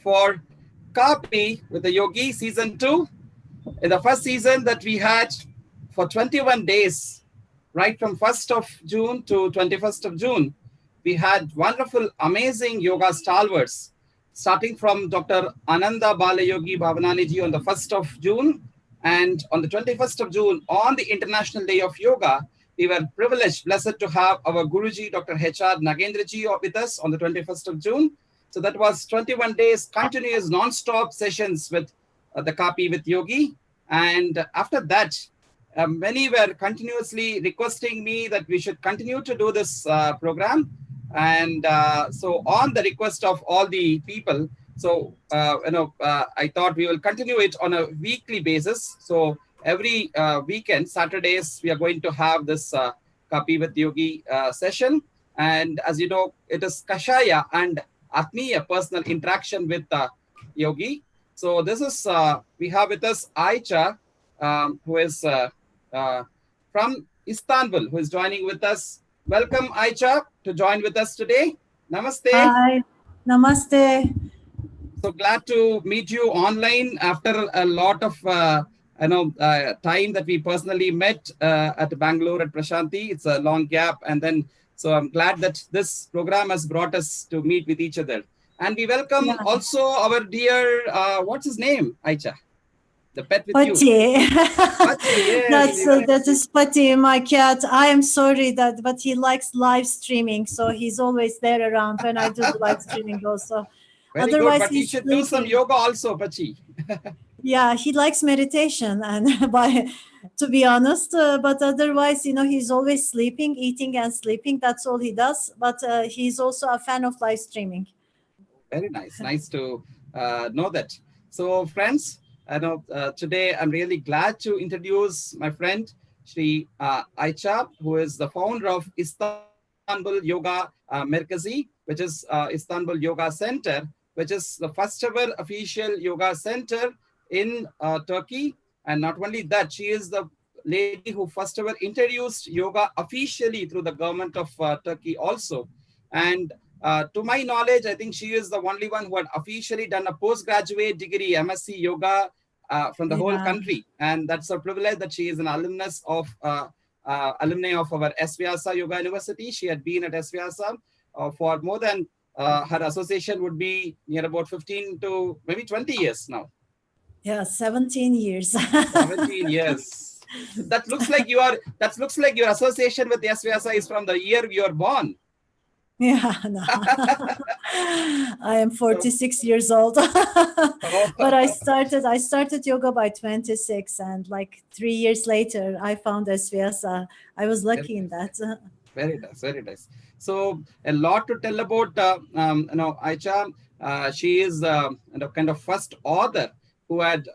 for Kaapi with the Yogi season 2. In the first season that we had for 21 days, right from 1st of June to 21st of June, we had wonderful, amazing yoga stalwarts, starting from Dr. Ananda Balayogi Bhavananiji on the 1st of June. And on the 21st of June, on the International Day of Yoga, we were privileged, blessed to have our Guruji, Dr. H.R. Nagendraji with us on the 21st of June. So that was 21 days, continuous non-stop sessions with the Kaapi with Yogi. And after that, many were continuously requesting me that we should continue to do this program. And so on the request of all the people, so, I thought we will continue it on a weekly basis. So every weekend, Saturdays, we are going to have this Kaapi with Yogi session. And as you know, it is Kashaya and Atmiya personal interaction with Yogi. So this is, we have with us Ayca, who is from Istanbul, who is joining with us. Welcome, Ayca, to join with us today. Namaste. Hi, namaste. So glad to meet you online after a lot of time that we personally met at Bangalore at Prashanti. It's a long gap, and then so I'm glad that this program has brought us to meet with each other. And we welcome also our dear, what's his name, Ayca? The pet with Pati. you. Pati, yes, that is Pati, my cat. I am sorry but he likes live streaming, so he's always there around when I do the live streaming also. Very Otherwise, good, but you should sleeping. do some yoga also, Pachi. Yeah, he likes meditation, and to be honest, but otherwise, he's always sleeping, eating and sleeping. That's all he does. But he's also a fan of live streaming. Very nice. Nice to know that. So, friends, I know today I'm really glad to introduce my friend, Shri Ayca, who is the founder of Istanbul Yoga Merkezi, which is Istanbul Yoga Center, which is the first ever official yoga center in Turkey. And not only that, she is the lady who first ever introduced yoga officially through the government of Turkey also. And to my knowledge, I think she is the only one who had officially done a postgraduate degree, MSc Yoga, from the whole country. And that's a privilege that she is an alumnus of alumni of our SVyasa Yoga University. She had been at SVyasa for more than her association would be near about 15 to maybe 20 years now. Yeah, 17 years. 17 years. That looks like your association with SVyasa is from the year you are born. Yeah, no. I am 46 years old. But I started yoga by 26, and like 3 years later I found SVyasa. I was lucky in that. Very nice, very nice. So a lot to tell about Ayca. She is kind of first author who had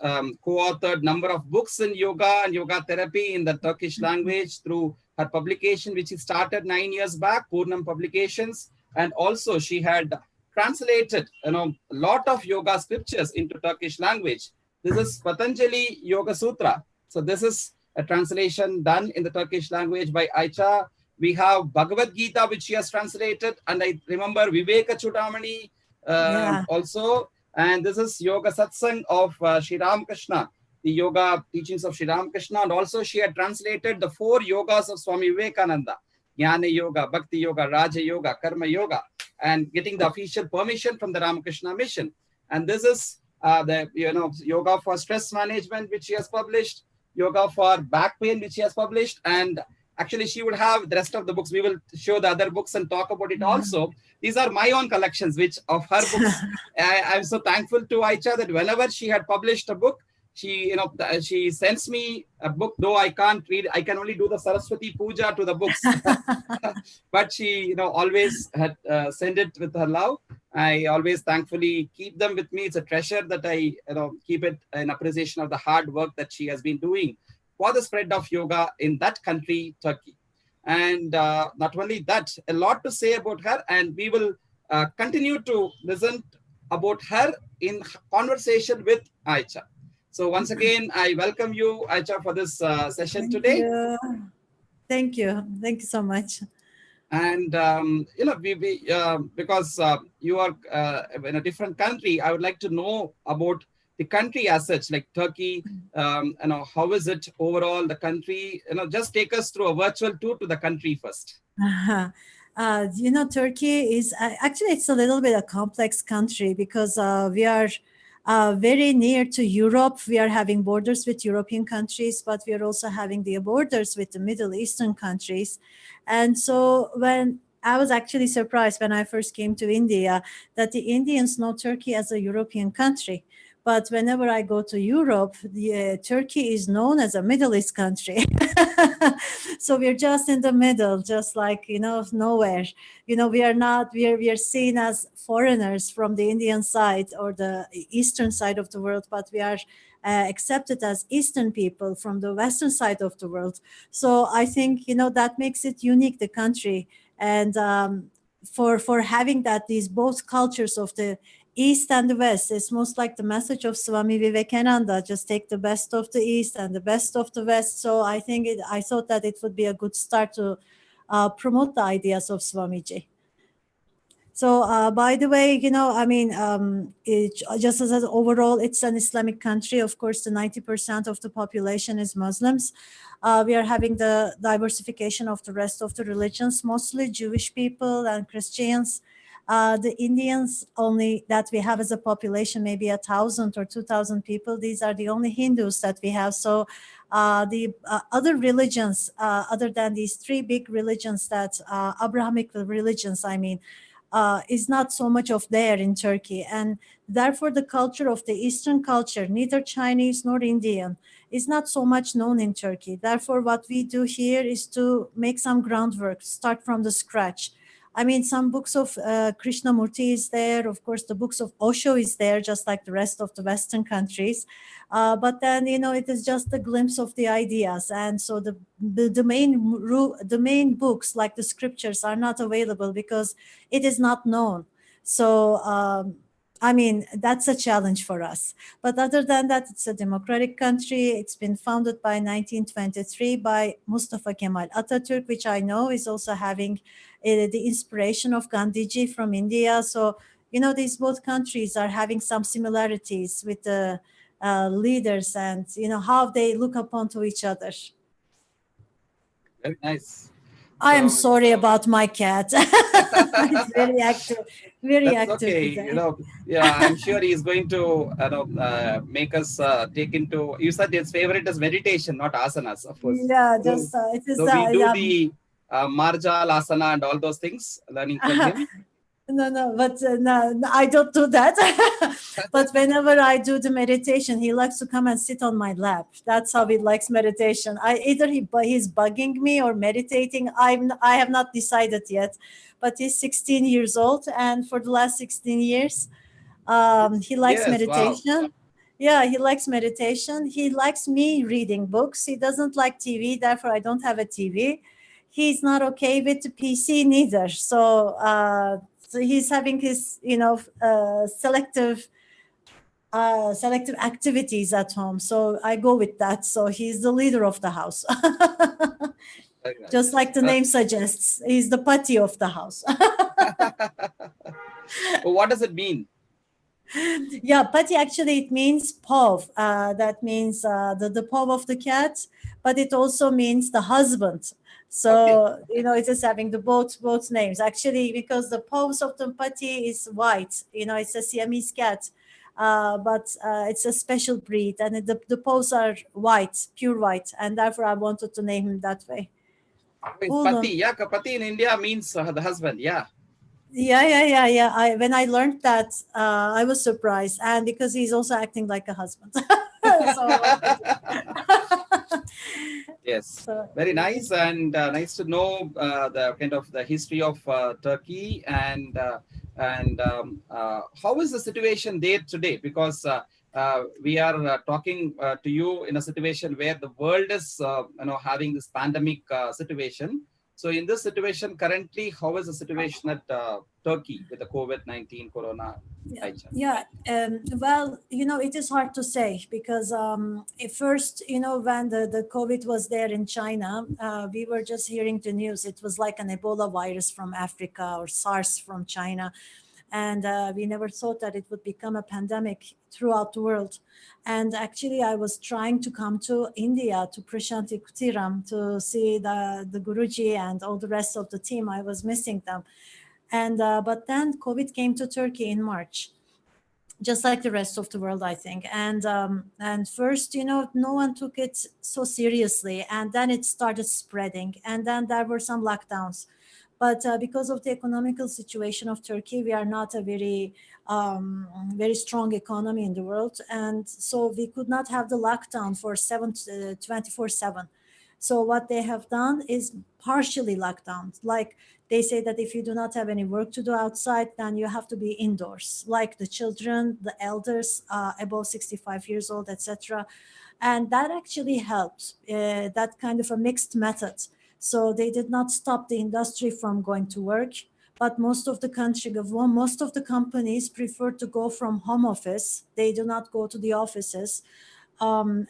co-authored number of books in yoga and yoga therapy in the Turkish language through her publication, which she started 9 years back, Purnam Publications. And also she had translated a lot of yoga scriptures into Turkish language. This is Patanjali Yoga Sutra. So this is a translation done in the Turkish language by Ayca. We have Bhagavad Gita, which she has translated. And I remember Viveka Chudamani also. And this is Yoga Satsang of Sri Ramakrishna, the yoga teachings of Sri Ramakrishna. And also she had translated the 4 yogas of Swami Vivekananda, Jnana Yoga, Bhakti Yoga, Raja Yoga, Karma Yoga, and getting the official permission from the Ramakrishna Mission. And this is the yoga for stress management, which she has published, yoga for back pain, which she has published. And actually, she would have the rest of the books. We will show the other books and talk about it also. These are my own collections, which of her books. I'm so thankful to Ayca that whenever she had published a book, she sends me a book, though I can't read. I can only do the Saraswati Puja to the books. But she, always had sent it with her love. I always thankfully keep them with me. It's a treasure that I, keep it in appreciation of the hard work that she has been doing for the spread of yoga in that country, Turkey. And not only that, a lot to say about her, and we will continue to listen about her in conversation with Ayca. So once again, I welcome you, Ayca, for this session today. Thank you. Thank you so much. And because you are in a different country, I would like to know about the country as such, like Turkey. How is it overall? The country, just take us through a virtual tour to the country first. Turkey is actually, it's a little bit a complex country because we are very near to Europe. We are having borders with European countries, but we are also having the borders with the Middle Eastern countries. And so when I was actually surprised when I first came to India that the Indians know Turkey as a European country. But whenever I go to Europe, Turkey is known as a Middle East country. So we're just in the middle, just like, nowhere. We are not, we are seen as foreigners from the Indian side or the eastern side of the world, but we are accepted as Eastern people from the Western side of the world. So I think, that makes it unique, the country. And for having that, these both cultures of the East and the West, it's most like the message of Swami Vivekananda, just take the best of the East and the best of the West. So I thought that it would be a good start to promote the ideas of Swamiji. So, by the way, just as overall, it's an Islamic country. Of course, the 90% of the population is Muslims. We are having the diversification of the rest of the religions, mostly Jewish people and Christians. The Indians only that we have as a population, maybe 1,000 or 2,000 people. These are the only Hindus that we have. So the other religions, other than these three big religions, that Abrahamic religions, is not so much of there in Turkey. And therefore, the culture of the Eastern culture, neither Chinese nor Indian, is not so much known in Turkey. Therefore, what we do here is to make some groundwork, start from the scratch. Some books of Krishnamurti is there. Of course, the books of Osho is there, just like the rest of the Western countries. But then, it is just a glimpse of the ideas. And so the main books, like the scriptures, are not available because it is not known. So, that's a challenge for us. But other than that, it's a democratic country. It's been founded by 1923 by Mustafa Kemal Atatürk, which I know is also having the inspiration of Gandhiji from India. So, these both countries are having some similarities with the leaders and, how they look upon to each other. Very nice. I am sorry about my cat. He's very active, very That's active okay. today. Yeah, I'm sure he's going to make us take into. You said his favorite is meditation, not asanas, of course. Yeah, So, just it is. so we do Yeah. the marjal asana and all those things, learning from him. No, but no, I don't do that. But whenever I do the meditation, he likes to come and sit on my lap. That's how he likes meditation. Either he's bugging me or meditating. I have not decided yet, but he's 16 years old, and for the last 16 years, he likes Yes, wow. meditation. Yeah, he likes meditation. He likes me reading books. He doesn't like TV, therefore I don't have a TV. He's not okay with the PC neither. So he's having his, selective activities at home. So I go with that. So he's the leader of the house. Very nice. Just like the name suggests, he's the pati of the house. What does it mean? Yeah, pati, actually it means paw. That means the paw of the cat, but it also means the husband. So, it is having the both names. Actually, because the paws of the pati is white, it's a Siamese cat. But it's a special breed, and the paws are white, pure white, and therefore I wanted to name him that way. Pati, yeah, pati in India means the husband, yeah. Yeah. When I learned that, I was surprised, and because he's also acting like a husband. Yes, very nice, and nice to know the kind of the history of Turkey, and how is the situation there today? Because we are talking to you in a situation where the world is having this pandemic situation. So in this situation, currently, how is the situation at Turkey with the COVID-19 corona, Yeah, Aicha? yeah. Well, it is hard to say because at first, when the COVID was there in China, we were just hearing the news. It was like an Ebola virus from Africa or SARS from China. And we never thought that it would become a pandemic throughout the world. And actually, I was trying to come to India, to Prashanti Kutiram, to see the Guruji and all the rest of the team. I was missing them. And but then COVID came to Turkey in March, just like the rest of the world, I think. And first, no one took it so seriously, and then it started spreading, and then there were some lockdowns. But because of the economical situation of Turkey, we are not a very strong economy in the world, and so we could not have the lockdown for 24/7. So what they have done is partially lockdown. Like they say that if you do not have any work to do outside, then you have to be indoors, like the children, the elders above 65 years old, etc. And that actually helped, that kind of a mixed method. So they did not stop the industry from going to work, but most of the companies prefer to go from home office. They do not go to the offices.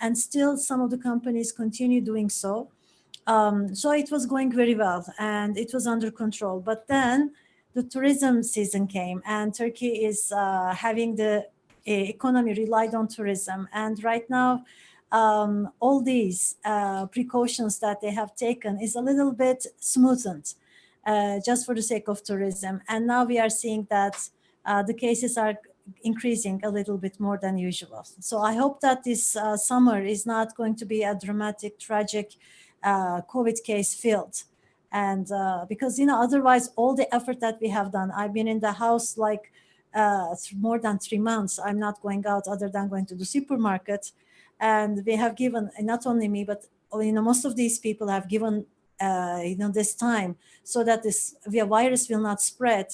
And still some of the companies continue doing so. So it was going very well and it was under control. But then the tourism season came, and Turkey is having the economy relied on tourism. And right now, all these precautions that they have taken is a little bit smoothened, just for the sake of tourism. And now we are seeing that the cases are increasing a little bit more than usual. So I hope that this summer is not going to be a dramatic, tragic COVID case filled. And because, otherwise, all the effort that we have done, I've been in the house like more than 3 months. I'm not going out other than going to the supermarket. And we have given, not only me, but most of these people have given this time so that this virus will not spread.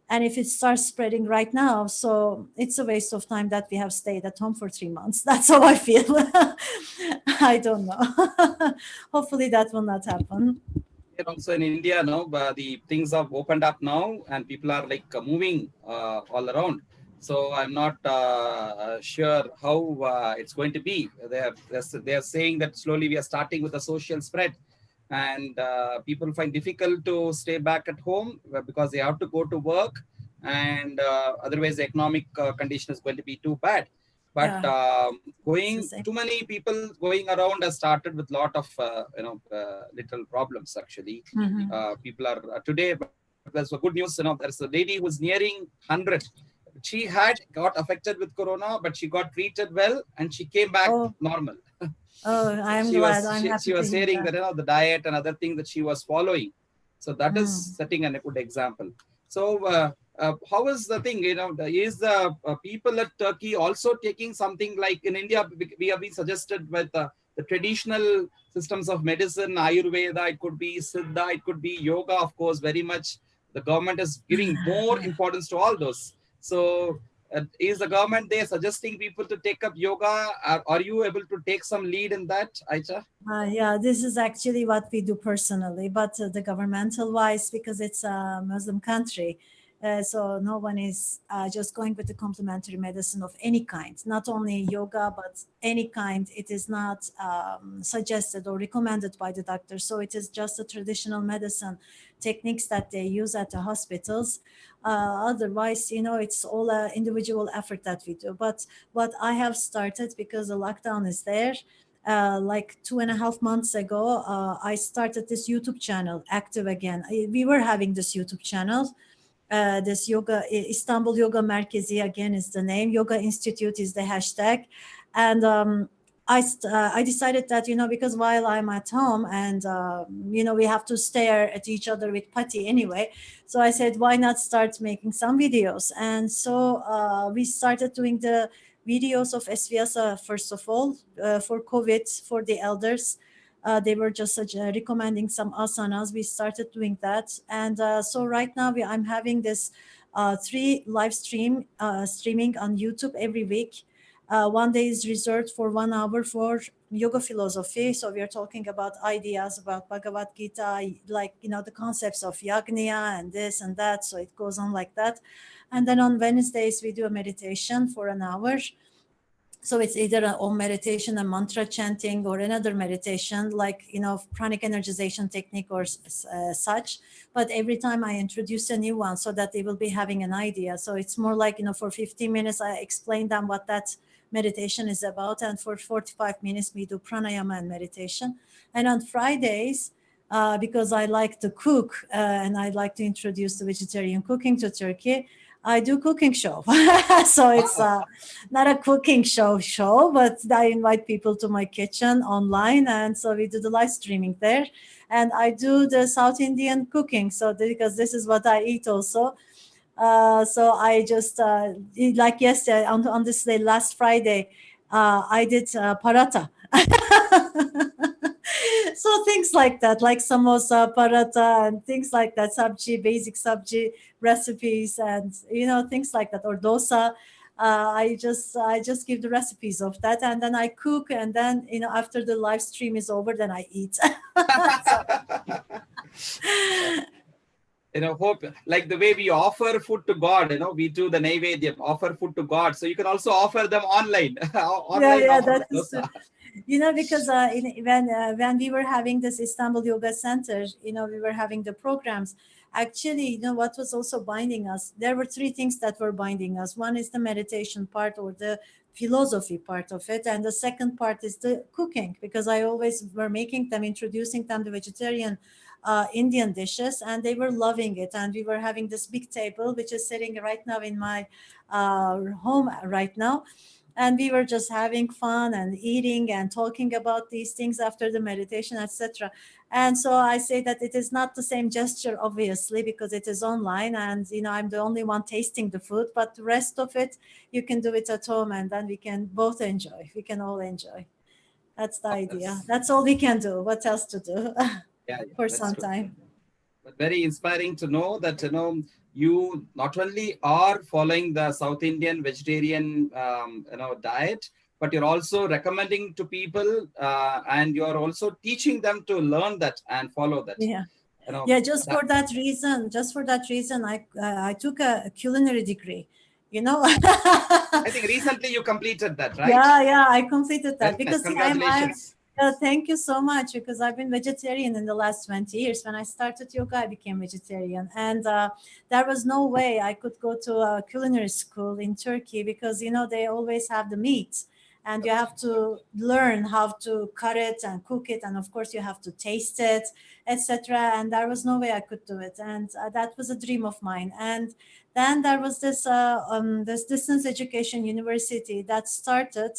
And if it starts spreading right now, so it's a waste of time that we have stayed at home for 3 months. That's how I feel. I don't know. Hopefully that will not happen. Here also in India, no, the things have opened up now, and people are like moving all around. So I'm not sure how it's going to be. They are saying that slowly we are starting with a social spread, and people find difficult to stay back at home because they have to go to work, and otherwise the economic condition is going to be too bad. But Yeah, it's the going same. too many people going around has started with lot of little problems actually. Mhm. People are today, but there's a good news. There's a lady who's nearing 100. She had got affected with corona, but she got treated well, and she came back Oh, normal. oh, I'm glad. I'm She happy to was hear sharing that. that the diet and other things that she was following. So that is Mm. setting a good example. So how is the thing? Is the people at Turkey also taking something like in India? We have been suggested with the traditional systems of medicine, Ayurveda. It could be Siddha. It could be yoga. Of course, very much the government is giving more importance to all those. So is the government there suggesting people to take up yoga? Are you able to take some lead in that, Aicha? Yeah, this is actually what we do personally, but the governmental wise, because it's a Muslim country, so no one is just going with the complementary medicine of any kind, not only yoga, but any kind. It is not suggested or recommended by the doctor. So it is just a traditional medicine techniques that they use at the hospitals. Otherwise, it's all an individual effort that we do. But what I have started, because the lockdown is there, like 2.5 months ago, I started this YouTube channel, Active Again. We were having this YouTube channel. This Istanbul Yoga Merkezi again is the name. Yoga Institute is the hashtag, and I decided that because while I'm at home and we have to stare at each other with putty anyway, so I said why not start making some videos, and so we started doing the videos of SVS first of all for COVID for the elders. They were just recommending some asanas. We started doing that, and so right now I'm having this three live streaming on YouTube every week, One day is reserved for 1 hour for yoga philosophy. So we are talking about ideas about Bhagavad Gita, like, the concepts of yagniya and this and that. So it goes on like that. And then on Wednesdays, we do a meditation for an hour. So it's either an Om meditation, a mantra chanting, or another meditation, like, pranic energization technique or such. But every time I introduce a new one so that they will be having an idea. So it's more like, for 15 minutes, I explain them what that meditation is about. And for 45 minutes, we do pranayama and meditation. And on Fridays, because I like to cook and I like to introduce the vegetarian cooking to Turkey, I do cooking show. So it's Wow. not a cooking show, but I invite people to my kitchen online, and so we do the live streaming there. And I do the South Indian cooking, so because this is what I eat also. So I just like yesterday on this day, last Friday, I did paratha. So things like that, like samosa, paratha, and things like that, sabji, basic sabji recipes, and things like that, or dosa. I just give the recipes of that, and then I cook, and then after the live stream is over, then I eat. So Hope like the way we offer food to God, we do the naivedyam, offer food to God. So you can also offer them online, yeah, online yeah, offer that is true. dosa. Because when we were having this Istanbul Yoga Center, we were having the programs. Actually, what was also binding us? There were three things that were binding us. One is the meditation part or the philosophy part of it, and the second part is the cooking, because I always were making them, introducing them to vegetarian Indian dishes, and they were loving it. And we were having this big table, which is sitting right now in my home right now, and we were just having fun and eating and talking about these things after the meditation, etc. And so I say that it is not the same gesture, obviously, because it is online, and I'm the only one tasting the food, but the rest of it you can do it at home, and then we can all enjoy. That's the Oh, idea. That's all we can do. What else to do? yeah, yeah, For that's some true. time. But very inspiring to know that you not only are following the South Indian vegetarian diet, but you're also recommending to people, and you're also teaching them to learn that and follow that. Yeah. You know Yeah, that. just for that reason, I took a culinary degree. You know, I think recently you completed that, right? yeah, I completed that Very nice. because see, I'm. Congratulations. Thank you so much, because I've been vegetarian in the last 20 years. When I started yoga, I became vegetarian, and there was no way I could go to a culinary school in Turkey, because they always have the meat, and you That's have to learn how to cut it and cook it, and of course you have to taste it, etc. And there was no way I could do it, and that was a dream of mine. And then there was this distance education university that started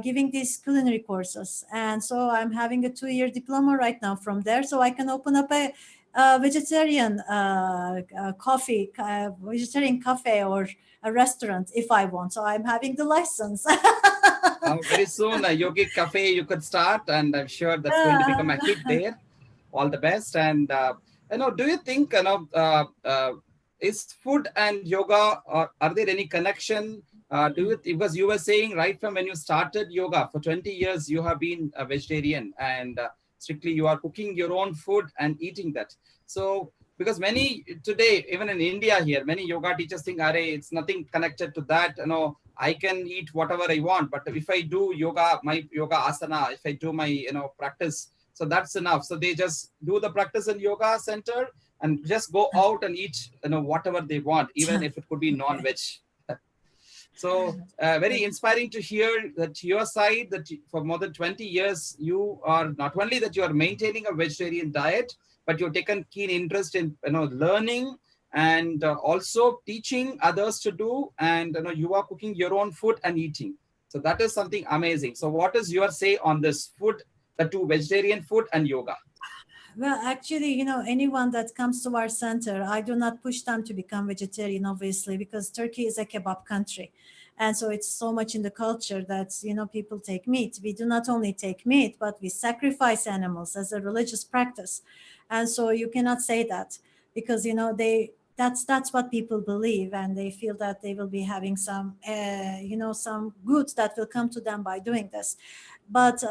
giving these culinary courses. And so I'm having a 2-year diploma right now from there. So I can open up a vegetarian vegetarian cafe or a restaurant if I want. So I'm having the license. very soon, a yogic cafe you could start, and I'm sure that's going to Yeah. become a hit there. All the best. And do you think is food and yoga, or are there any connection? Do you, because you were saying right from when you started yoga for 20 years, you have been a vegetarian, and strictly you are cooking your own food and eating that. So because many today, even in India here, many yoga teachers think, "Arey, it's nothing connected to that. I can eat whatever I want, but if I do yoga, my yoga asana, if I do my practice, so that's enough." So they just do the practice in yoga center and just go out and eat whatever they want, even if it could be Okay. non-veg. So very inspiring to hear that your side, that for more than 20 years you are not only that you are maintaining a vegetarian diet, but you've taken keen interest in learning, and also teaching others to do, and you are cooking your own food and eating. So that is something amazing. So what is your say on this food, the two, vegetarian food and yoga? Well, actually, anyone that comes to our center, I do not push them to become vegetarian, obviously, because Turkey is a kebab country. And so it's so much in the culture that, people take meat. We do not only take meat, but we sacrifice animals as a religious practice. And so you cannot say that, because, that's what people believe, and they feel that they will be having some some good that will come to them by doing this. But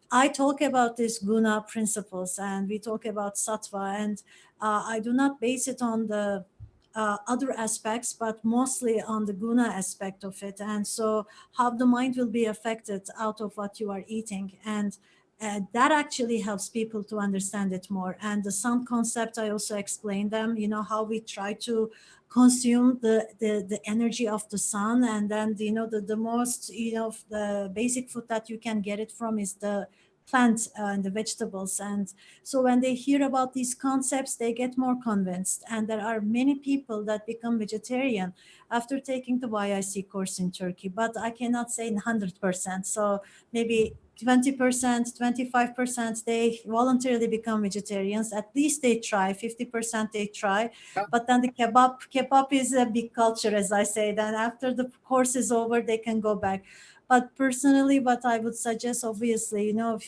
I talk about these guna principles, and we talk about sattva, and I do not base it on the other aspects, but mostly on the guna aspect of it. And so how the mind will be affected out of what you are eating, and that actually helps people to understand it more. And the sun concept, I also explain them, how we try to consume the energy of the sun. And then, the most, the basic food that you can get it from is the plant and the vegetables. And so when they hear about these concepts, they get more convinced. And there are many people that become vegetarian after taking the YIC course in Turkey, but I cannot say 100%. So maybe 20%, 25%, they voluntarily become vegetarians. At least they try. 50% they try. But then the kebab is a big culture, as I say. Then after the course is over, they can go back. But personally, what I would suggest, obviously, if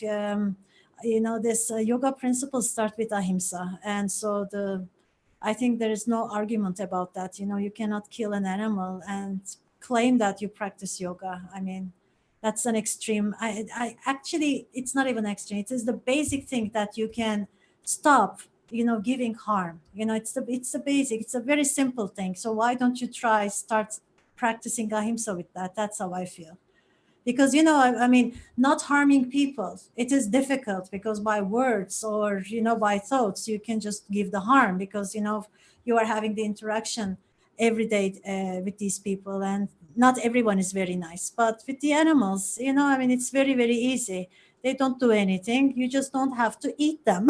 this yoga principles start with ahimsa, and so I think there is no argument about that. You cannot kill an animal and claim that you practice yoga. I mean, that's an extreme. I actually, it's not even extreme. It is the basic thing that you can stop, giving harm. It's the basic. It's a very simple thing. So why don't you start practicing ahimsa with that? That's how I feel. Because I mean, not harming people, it is difficult, because by words or by thoughts you can just give the harm, because you are having the interaction every day with these people, and not everyone is very nice. But with the animals, I mean, it's very, very easy. They don't do anything, you just don't have to eat them.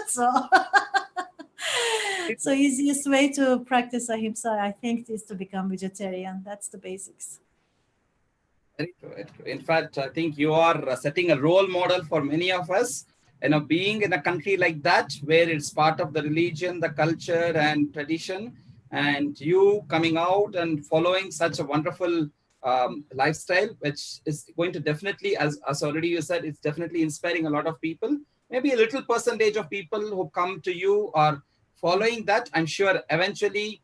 So so easiest way to practice ahimsa, I think, is to become vegetarian. That's the basics. Very true, very true. In fact, I think you are setting a role model for many of us. Being in a country like that, where it's part of the religion, the culture, and tradition, and you coming out and following such a wonderful lifestyle, which is going to definitely, as already you said, it's definitely inspiring a lot of people. Maybe a little percentage of people who come to you are following that. I'm sure eventually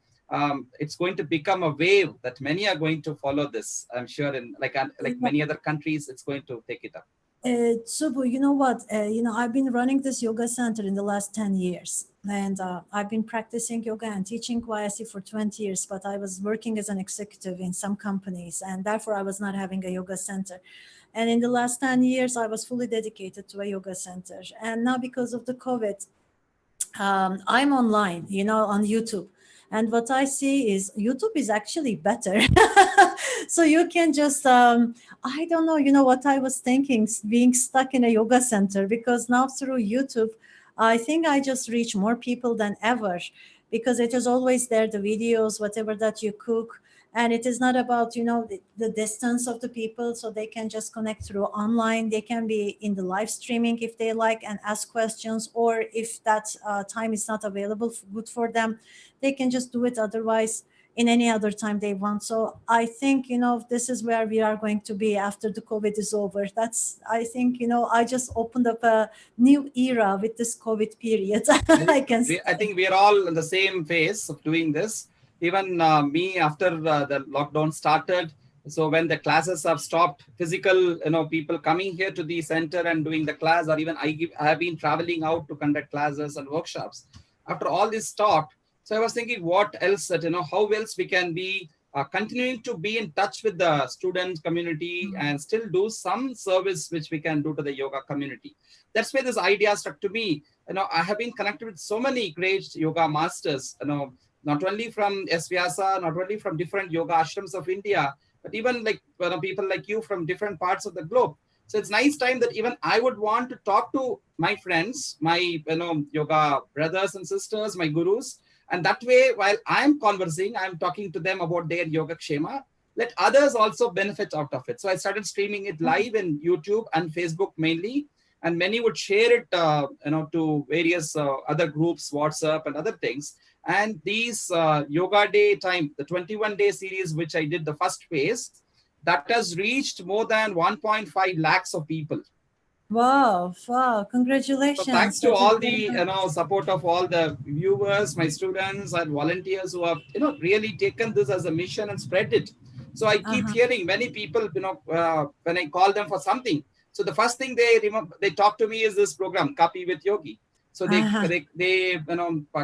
it's going to become a wave that many are going to follow this. I'm sure in like many other countries, it's going to take it up. Subbu, you know what? I've been running this yoga center in the last 10 years. And I've been practicing yoga and teaching YSC for 20 years, but I was working as an executive in some companies, and therefore I was not having a yoga center. And in the last 10 years, I was fully dedicated to a yoga center. And now, because of the COVID, I'm online, on YouTube. And what I see is YouTube is actually better. So you can just, I don't know, what I was thinking, being stuck in a yoga center, because now through YouTube, I think I just reach more people than ever, because it is always there, the videos, whatever that you cook. And it is not about, the distance of the people. So they can just connect through online. They can be in the live streaming if they like and ask questions, or if that time is not available good for them, they can just do it otherwise in any other time they want. So I think, this is where we are going to be after the COVID is over. I think, I just opened up a new era with this COVID period. I think we are all in the same phase of doing this. Even me, after the lockdown started, so when the classes have stopped, physical, people coming here to the center and doing the class, or even I have been traveling out to conduct classes and workshops. After all this stopped, so I was thinking, what else how else we can be continuing to be in touch with the student community and still do some service which we can do to the yoga community. That's where this idea struck to me. I have been connected with so many great yoga masters, not only from Vyasa, not only from different yoga ashrams of India, but even like people like you from different parts of the globe. So it's nice time that even I would want to talk to my friends, my yoga brothers and sisters, my gurus. And that way, while I'm conversing, I'm talking to them about their yoga kshema, let others also benefit out of it. So I started streaming it live in YouTube and Facebook mainly. And many would share it, to various other groups, WhatsApp and other things. And these yoga day time, the 21-day series, which I did the first phase, that has reached more than 1.5 lakhs of people. Wow, wow, So thanks congratulations. to That is all very the nice. support of all the viewers, my students and volunteers who have really taken this as a mission and spread it. So I keep Uh-huh, hearing many people when I call them for something. So the first thing they talk to me is this program Kaapi with Yogi. So uh-huh, they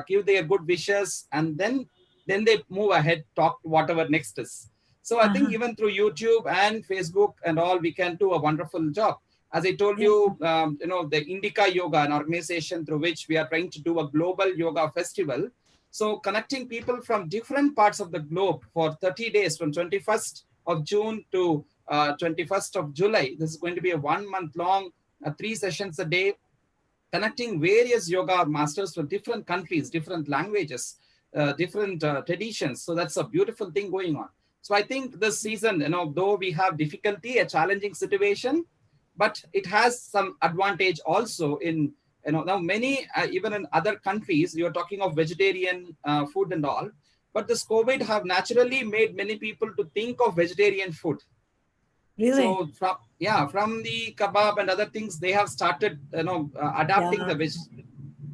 give their good wishes, and then they move ahead, talk whatever next is. So I think uh-huh. even through YouTube and Facebook and all, we can do a wonderful job. As I told Yeah, you, the Indica Yoga, an organization through which we are trying to do a global yoga festival. So connecting people from different parts of the globe for 30 days, from 21st of June to 21st of July. This is going to be a 1 month long, 3 sessions a day, connecting various yoga masters from different countries, different languages, different traditions. So that's a beautiful thing going on. So I think this season, though we have difficulty, a challenging situation, but it has some advantage also in, now many, even in other countries, you're talking of vegetarian food and all, but this COVID have naturally made many people to think of vegetarian food. really? So from the kebab and other things, they have started, adapting Yeah, the veg.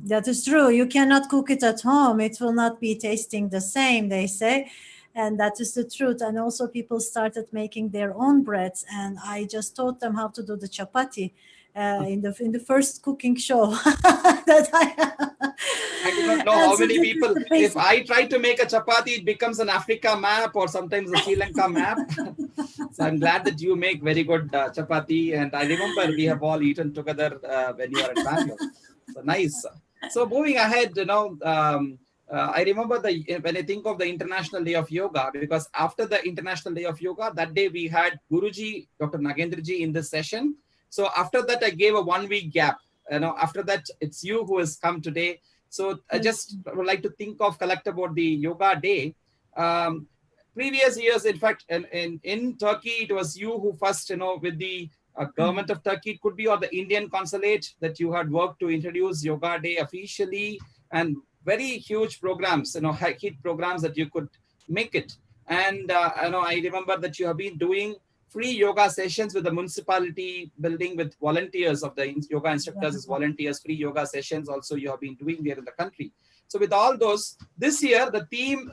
that is true. You cannot cook it at home. It will not be tasting the same, they say. And that is the truth. And also people started making their own breads. And I just taught them how to do the chapati in the first cooking show that I I do not know and how so many this is people. the If basic. I try to make a chapati, it becomes an Africa map or sometimes a Sri Lanka map. So I'm glad that you make very good chapati. And I remember we have all eaten together when you are at Bangalore. So nice. So moving ahead, I remember when I think of the International Day of Yoga, because after the International Day of Yoga, that day we had Guruji, Dr. Nagendraji in this session. So after that, I gave a 1 week gap. After that, it's you who has come today. So I Yes. just would like to think of collect about the yoga day. Um, Previous years, in fact, in Turkey, it was you who first, with the government of Turkey, it could be, or the Indian consulate, that you had worked to introduce yoga day officially, and very huge programs, hit programs that you could make it. And I remember that you have been doing free yoga sessions with the municipality building with volunteers of the yoga instructors as volunteers, free yoga sessions also you have been doing there in the country. So with all those, this year the theme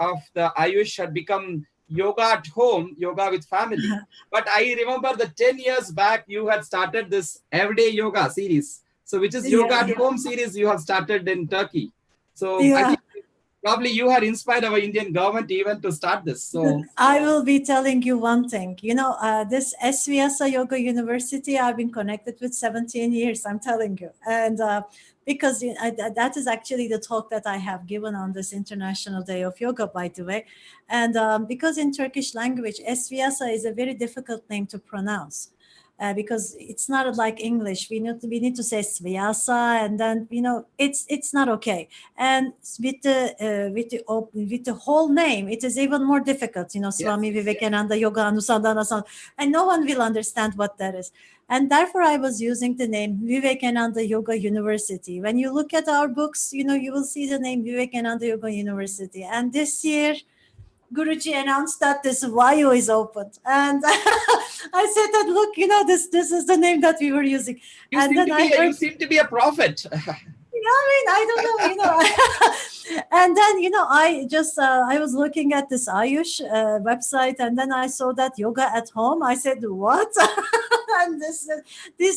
of the Ayush had become yoga at home, yoga with family. But I remember that 10 years back you had started this everyday yoga series, so which is yoga Yeah, at home series you have started in Turkey. So I yeah. think probably you had inspired our Indian government even to start this. So I will be telling you one thing. This SVSA Yoga University, I've been connected with 17 years, I'm telling you. And because that is actually the talk that I have given on this International Day of Yoga, by the way. And because in Turkish language, SVSA is a very difficult name to pronounce. Because it's not like English. We need to say Sviyasa, and then it's not okay. And with the whole name, it is even more difficult. yes, Swami Vivekananda Yoga Anusandhana, and no one will understand what that is. And therefore, I was using the name Vivekananda Yoga University. When you look at our books, you will see the name Vivekananda Yoga University. And this year, Guruji announced that this YO is opened, and I said that, look, this is the name that we were using. And then I you heard, seem to be a prophet. I mean, I don't know, and then I was looking at this Ayush website, and then I saw that yoga at home. I said, what? And this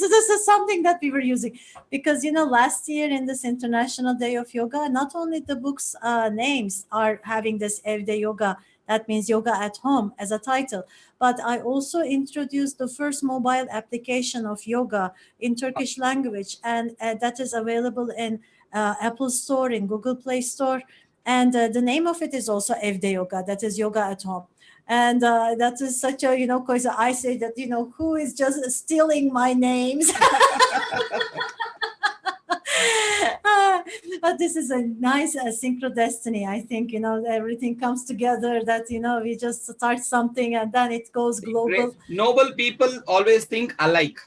is something that we were using, because last year in this International Day of Yoga, not only the books names are having this everyday yoga, that means yoga at home as a title, but I also introduced the first mobile application of yoga in Turkish language, and that is available in Apple Store, in Google Play Store, and the name of it is also Evde Yoga, that is yoga at home. And that is such a, because I say that, who is just stealing my names? But this is a nice synchro destiny. I think, everything comes together, that, we just start something and then it goes Great. global. Noble people always think alike.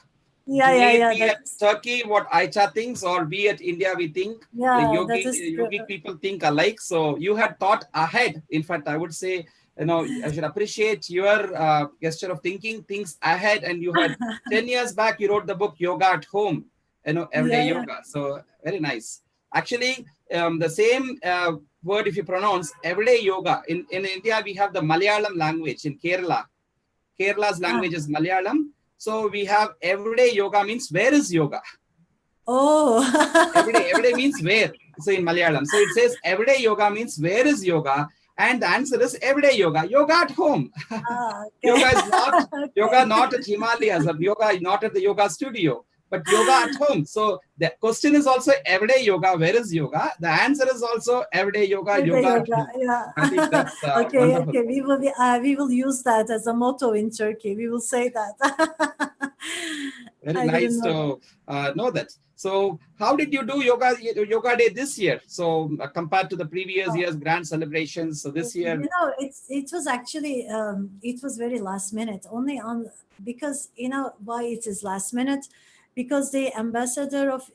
Yeah, yeah, May it yeah. be at Turkey what Aicha thinks, or be at India we think. The That is true. yogic people think alike. So you had thought ahead. In fact, I would say I should appreciate your gesture of thinking things ahead. And you had 10 years back, you wrote the book Yoga at Home, everyday Yeah, yeah. yoga. So very nice. Actually, the same word, if you pronounce everyday yoga, in India, we have the Malayalam language in Kerala. Kerala's Ah. language is Malayalam. So we have everyday yoga means where is yoga? Oh. Everyday means where. So in Malayalam. So it says everyday yoga means where is yoga? And the answer is everyday yoga. Yoga at home. Ah, okay. Yoga is not yoga Okay. not at Himalayas, or yoga not at the yoga studio, but yoga at home. So the question is also everyday yoga. Where is yoga? The answer is also everyday yoga. With the Yoga at yoga, home. yeah. I think that's Okay, wonderful. okay. We will use that as a motto in Turkey. We will say that. Very I didn't nice know to know that. So, how did you do yoga day this year? So, compared to the previous that. year's grand celebrations, so this year, It was actually it was very last minute. Only on because why it is last minute, because the ambassador of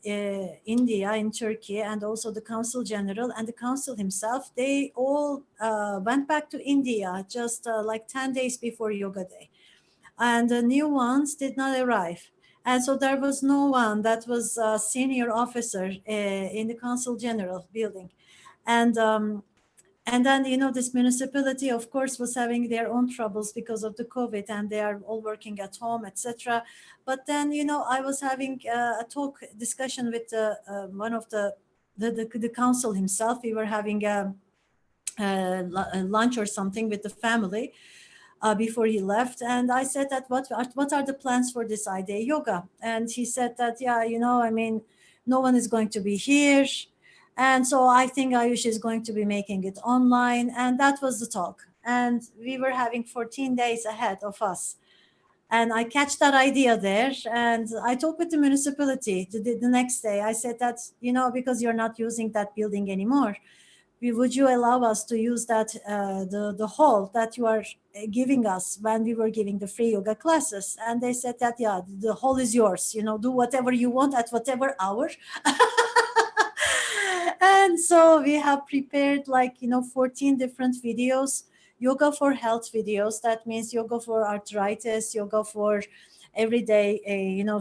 India in Turkey and also the consul general and the consul himself, they all went back to India just like 10 days before Yoga Day, and the new ones did not arrive. And so there was no one that was a senior officer in the consul general building, and then this municipality of course was having their own troubles because of the COVID, and they are all working at home, etc. But then I was having a talk discussion with one of the council himself. We were having a lunch or something with the family before he left, and I said that what are the plans for this idea yoga, and he said that, yeah, I mean, no one is going to be here, and so I think Ayush is going to be making it online, and that was the talk. And we were having 14 days ahead of us, and I catch that idea there, and I talked with the municipality the next day. I said that, because you're not using that building anymore, would you allow us to use that the hall that you are giving us when we were giving the free yoga classes? And they said that, yeah, the hall is yours, do whatever you want at whatever hour. And so we have prepared 14 different videos, yoga for health videos. That means yoga for arthritis, yoga for everyday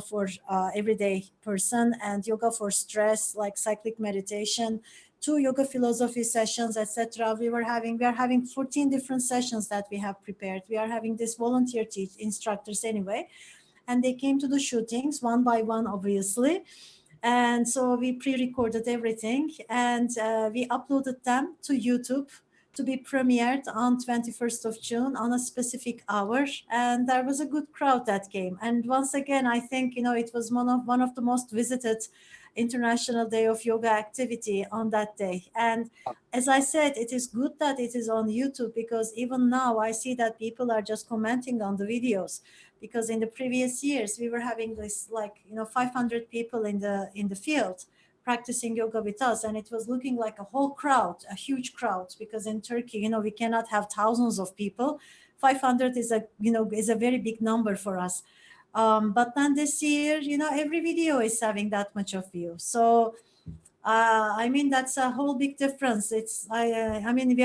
for everyday person, and yoga for stress like cyclic meditation, two yoga philosophy sessions, etc. We are having 14 different sessions that we have prepared. We are having this volunteer instructors anyway, and they came to the shootings one by one, obviously. And so we pre-recorded everything, and we uploaded them to YouTube to be premiered on 21st of June on a specific hour. And there was a good crowd that came. And once again, I think it was one of the most visited International Day of Yoga activity on that day. And as I said, it is good that it is on YouTube, because even now I see that people are just commenting on the videos, because in the previous years we were having this 500 people in the field practicing yoga with us, and it was looking like a whole crowd, a huge crowd, because in Turkey we cannot have thousands of people. 500 is a very big number for us. But then this year, every video is having that much of view. So I mean, that's a whole big difference. I mean,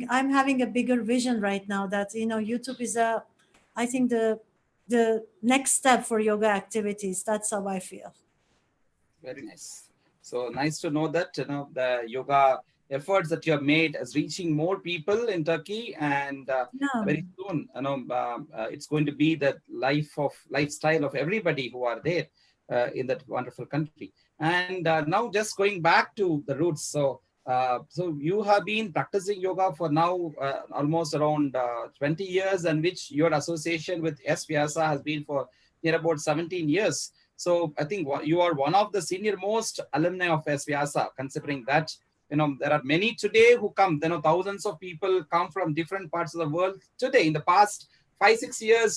I'm having a bigger vision right now that YouTube is I think the next step for yoga activities. That's how I feel. very nice. So nice to know that the yoga efforts that you have made as reaching more people in Turkey, and Yeah. very soon, it's going to be the lifestyle of everybody who are there in that wonderful country. And now, just going back to the roots. So you have been practicing yoga for now almost around 20 years, and which your association with S. Vyasa has been for near about 17 years. So I think you are one of the senior most alumni of S. Vyasa, considering that there are many today who come. Thousands of people come from different parts of the world today. In the past 5-6 years,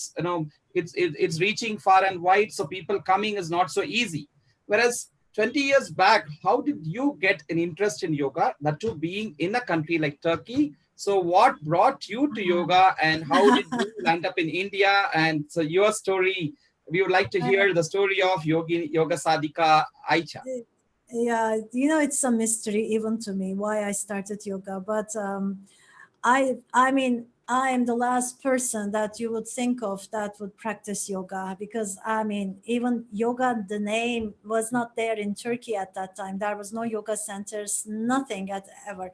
it's reaching far and wide. So people coming is not so easy. Whereas 20 years back, how did you get an interest in yoga, that too being in a country like Turkey? So what brought you to yoga, and how did you land up in India? And so your story, we would like to hear the story of Yoga Sadhika Ayca. Yeah, it's a mystery even to me why I started yoga. But I mean, I am the last person that you would think of that would practice yoga, because I mean, even yoga, the name was not there in Turkey at that time. There was no yoga centers, nothing at ever.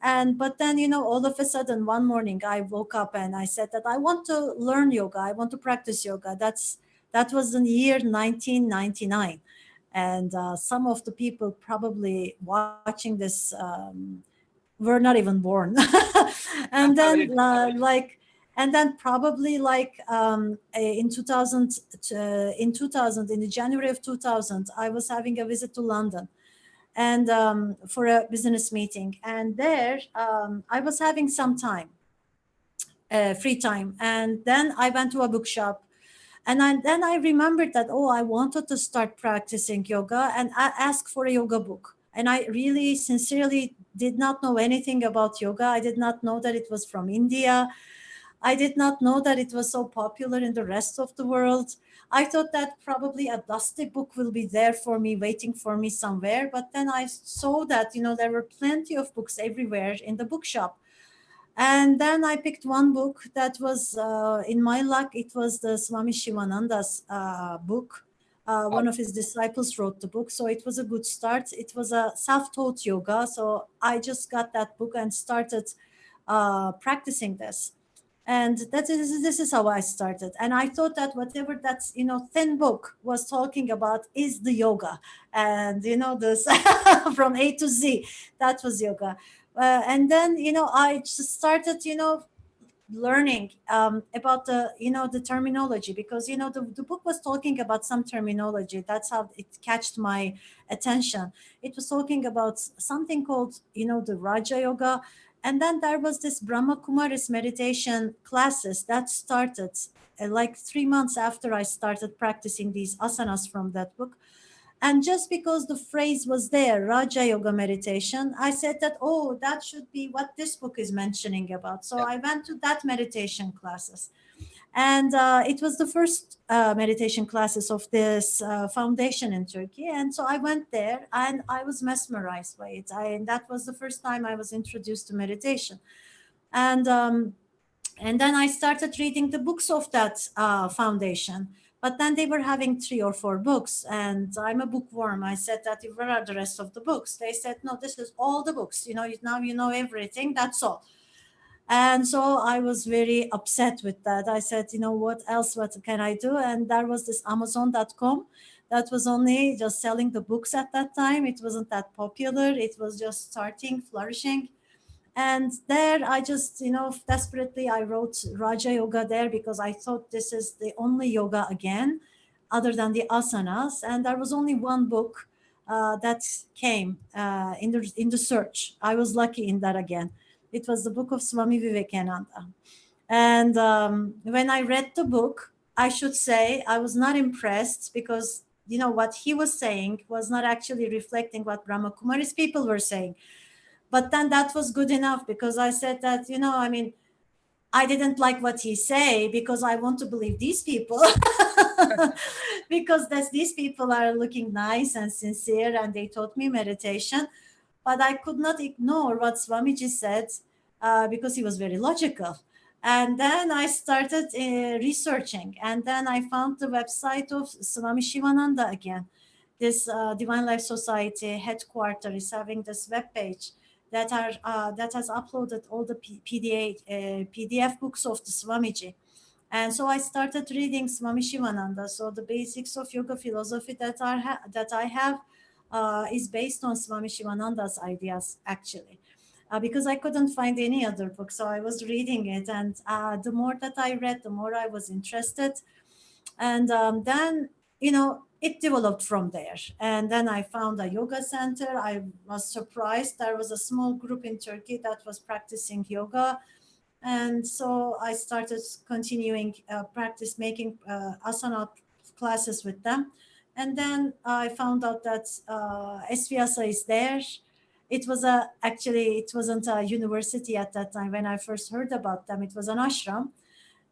And but then, all of a sudden one morning I woke up and I said that I want to learn yoga. I want to practice yoga. That was in the year 1999. And some of the people probably watching this were not even born. And then Very true. probably like in 2000, in the January of 2000, I was having a visit to London, and for a business meeting, and there I was having some time, free time, and then I went to a bookshop, and then I remembered that, oh, I wanted to start practicing yoga, and I asked for a yoga book. And I really sincerely did not know anything about yoga. I did not know that it was from India. I did not know that it was so popular in the rest of the world. I thought that probably a dusty book will be there for me, waiting for me somewhere. But then I saw that, there were plenty of books everywhere in the bookshop. And then I picked one book that was, in my luck, it was the Swami Shivananda's book. One of his disciples wrote the book, so it was a good start. It was a self-taught yoga, so I just got that book and started practicing this. And this is how I started. And I thought that whatever that's thin book was talking about is the yoga, and this from A to Z, that was yoga. And then I just started learning about the terminology, because the book was talking about some terminology. That's how it catched my attention. It was talking about something called the Raja Yoga, and then there was this Brahma Kumaris meditation classes that started like 3 months after I started practicing these asanas from that book. And just because the phrase was there, Raja Yoga meditation, I said that, oh, that should be what this book is mentioning about. So Yeah. I went to that meditation classes. And it was the first meditation classes of this foundation in Turkey. And so I went there and I was mesmerized by it. And that was the first time I was introduced to meditation. And and then I started reading the books of that foundation. But then they were having 3 or 4 books, and I'm a bookworm. I said that, where are the rest of the books? They said, no, this is all the books. Now you know everything. That's all. And so I was very upset with that. I said, what else? What can I do? And there was this Amazon.com that was only just selling the books at that time. It wasn't that popular. It was just starting, flourishing. And there I just desperately I wrote Raja Yoga there, because I thought this is the only yoga again other than the asanas, and there was only one book that came in the search. I was lucky in that again. It was the book of Swami Vivekananda. And when I read the book, I should say I was not impressed, because what he was saying was not actually reflecting what Brahma Kumari's people were saying. But then that was good enough, because I said that, I mean, I didn't like what he say, because I want to believe these people. Because these people are looking nice and sincere, and they taught me meditation. But I could not ignore what Swamiji said, because he was very logical. And then I started researching, and then I found the website of Swami Shivananda again. This Divine Life Society headquarters is having this web page that has uploaded all the PDF books of the Swamiji. And so I started reading Swami Shivananda. So the basics of yoga philosophy that I have is based on Swami Shivananda's ideas, actually. Because I couldn't find any other book. So I was reading it. And the more that I read, the more I was interested. And then, it developed from there. And then I found a yoga center. I was surprised. There was a small group in Turkey that was practicing yoga. And so I started continuing practice making asana classes with them. And then I found out that SVASA is there. It wasn't a university at that time when I first heard about them. It was an ashram.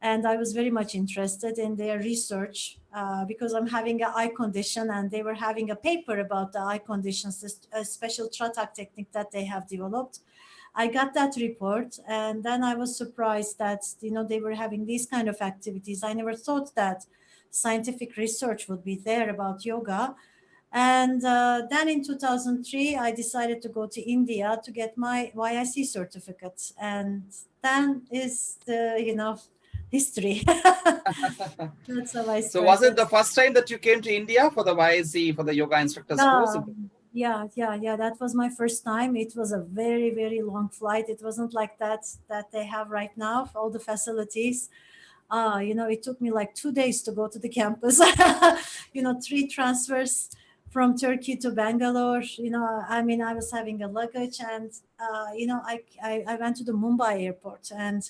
And I was very much interested in their research, because I'm having an eye condition, and they were having a paper about the eye conditions, this a special Tratak technique that they have developed. I got that report, and then I was surprised that they were having these kind of activities. I never thought that scientific research would be there about yoga. And then in 2003, I decided to go to India to get my YIC certificate, and then is the history. That's how I So was it started. the first time that you came to India for the YSC, for the yoga instructor's course? Yeah, yeah. That was my first time. It was a very, very long flight. It wasn't like that they have right now, all the facilities. It took me like 2 days to go to the campus. 3 transfers from Turkey to Bangalore. I mean, I was having a luggage, and I went to the Mumbai airport, and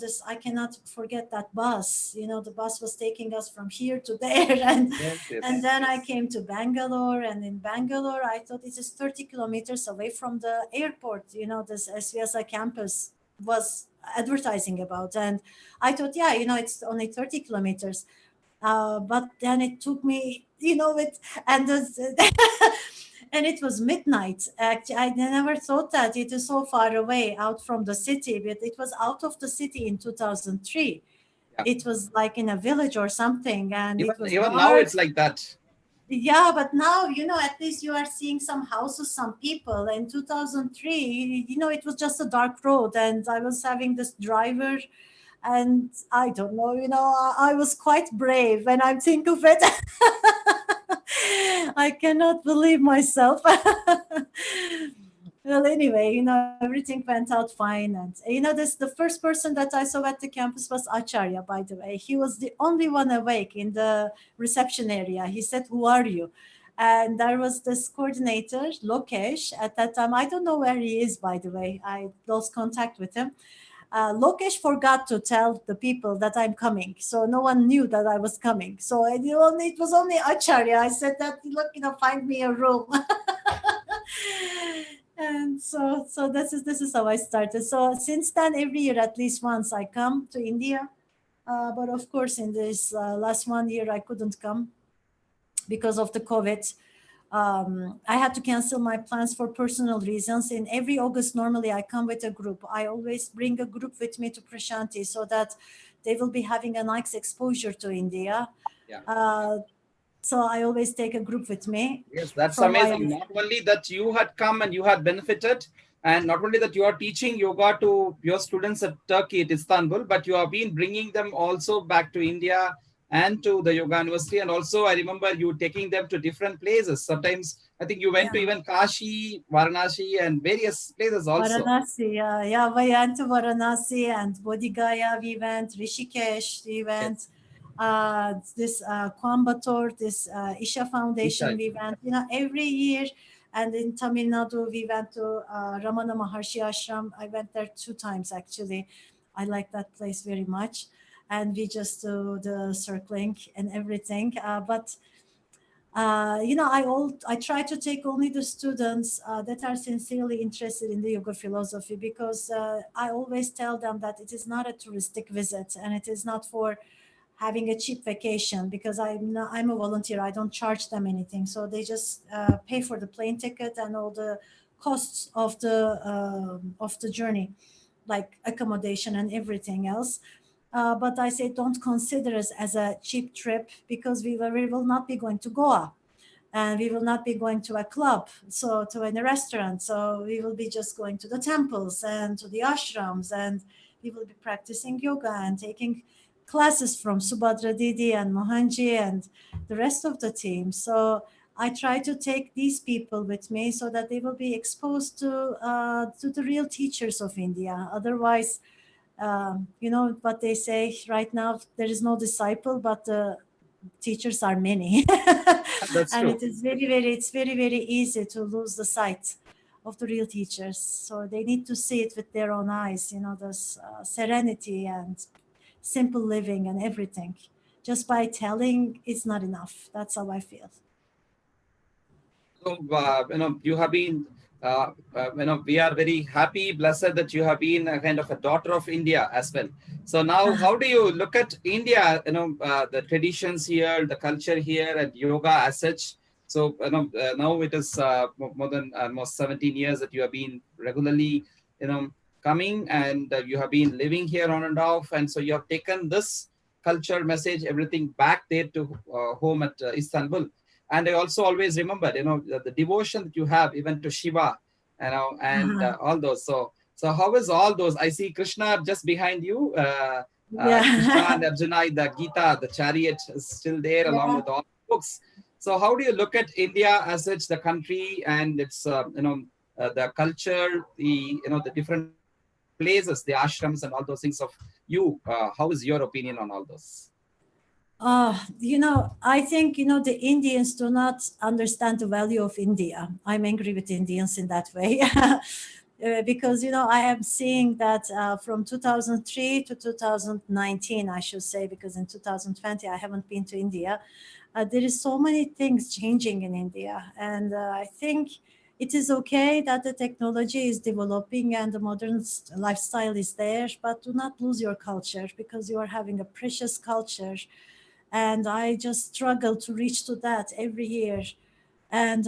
this I cannot forget that bus. The bus was taking us from here to there, and Yes, and yes. then I came to Bangalore, and in Bangalore I thought it is 30 kilometers away from the airport. This SVSI campus was advertising about, and I thought, yeah, it's only 30 kilometers. But then it took me, it and and it was midnight. Actually, I never thought that it is so far away out from the city, but it was out of the city in 2003. Yeah. It was like in a village or something, and Even it was even now dark. it's like that. Yeah, but now, at least you are seeing some houses, some people. In 2003, it was just a dark road, and I was having this driver, and I don't know, I was quite brave when I think of it. I cannot believe myself. Well, anyway, everything went out fine. And, this the first person that I saw at the campus was Acharya, by the way. He was the only one awake in the reception area. He said, "Who are you?" And there was this coordinator, Lokesh, at that time. I don't know where he is, by the way. I lost contact with him. Lokesh forgot to tell the people that I'm coming, so no one knew that I was coming. So it was only Acharya. I said that, look, find me a room. And so this is how I started. So since then, every year at least once I come to India. But of course, in this last 1 year, I couldn't come because of the COVID. I had to cancel my plans for personal reasons. In every August, normally I come with a group. I always bring a group with me to Prashanti so that they will be having a nice exposure to India. Yeah. Uh, so I always take a group with me Yes, that's from amazing. YIC. Not only that you had come and you had benefited, and not only that you are teaching yoga to your students at Turkey, at Istanbul, but you have been bringing them also back to India and to the yoga university. And also, I remember you taking them to different places. Sometimes I think you went to Yeah. even Kashi, Varanasi, and various places also. Varanasi, yeah, we went to Varanasi and Bodh Gaya. We went Rishikesh. We went Yes, this Coimbatore, this Isha Foundation. Isha. We went, every year. And in Tamil Nadu, we went to Ramana Maharshi Ashram. I went there 2 times actually. I like that place very much. And we just do the circling and everything. But I try to take only the students that are sincerely interested in the yoga philosophy, because I always tell them that it is not a touristic visit, and it is not for having a cheap vacation, because I'm a volunteer. I don't charge them anything, so they just pay for the plane ticket and all the costs of the journey, like accommodation and everything else. But I say don't consider us as a cheap trip, because we will not be going to Goa, and we will not be going to a club, so to a restaurant. So we will be just going to the temples and to the ashrams, and we will be practicing yoga and taking classes from Subhadra Didi and Mohanji and the rest of the team. So I try to take these people with me so that they will be exposed to the real teachers of India. Otherwise, what they say right now, there is no disciple, but the teachers are many. That's And true. it is very very easy to lose the sight of the real teachers. So they need to see it with their own eyes, this serenity and simple living and everything. Just by telling is not enough. That's how I feel. So, you have been, we are very happy, blessed that you have been a kind of a daughter of India as well. So now, how do you look at India, the traditions here, the culture here, and yoga as such? So now it is more than almost 17 years that you have been regularly, coming, and you have been living here on and off, and so you have taken this culture message, everything back there to home at Istanbul. And I also always remember, the devotion that you have even to Shiva, and Uh-huh. all those. So how is all those? I see Krishna just behind you. Krishna Yeah. and Arjuna, the Gita, the chariot is still there along Yeah. with all the books. So how do you look at India as such, the country and its, the culture, the different places, the ashrams and all those things of you? How is your opinion on all those? I think, the Indians do not understand the value of India. I'm angry with Indians in that way. Because, I am seeing that from 2003 to 2019, I should say, because in 2020, I haven't been to India. There is so many things changing in India. And I think it is okay that the technology is developing and the modern lifestyle is there, but do not lose your culture, because you are having a precious culture, and I just struggle to reach to that every year. And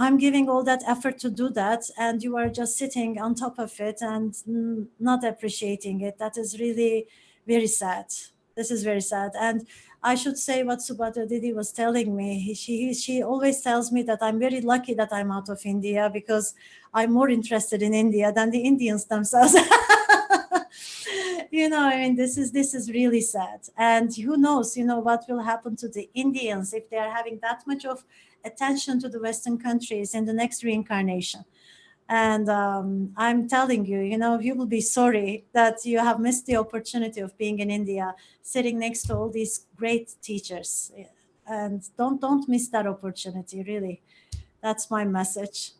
I'm giving all that effort to do that, and you are just sitting on top of it and not appreciating it. That is really very sad. This is very sad. And I should say what Subhadra Didi was telling me. She always tells me that I'm very lucky that I'm out of India, because I'm more interested in India than the Indians themselves. I mean, this is really sad. And who knows, what will happen to the Indians if they are having that much of attention to the Western countries in the next reincarnation. And I'm telling you, you will be sorry that you have missed the opportunity of being in India, sitting next to all these great teachers. And don't miss that opportunity, really. That's my message.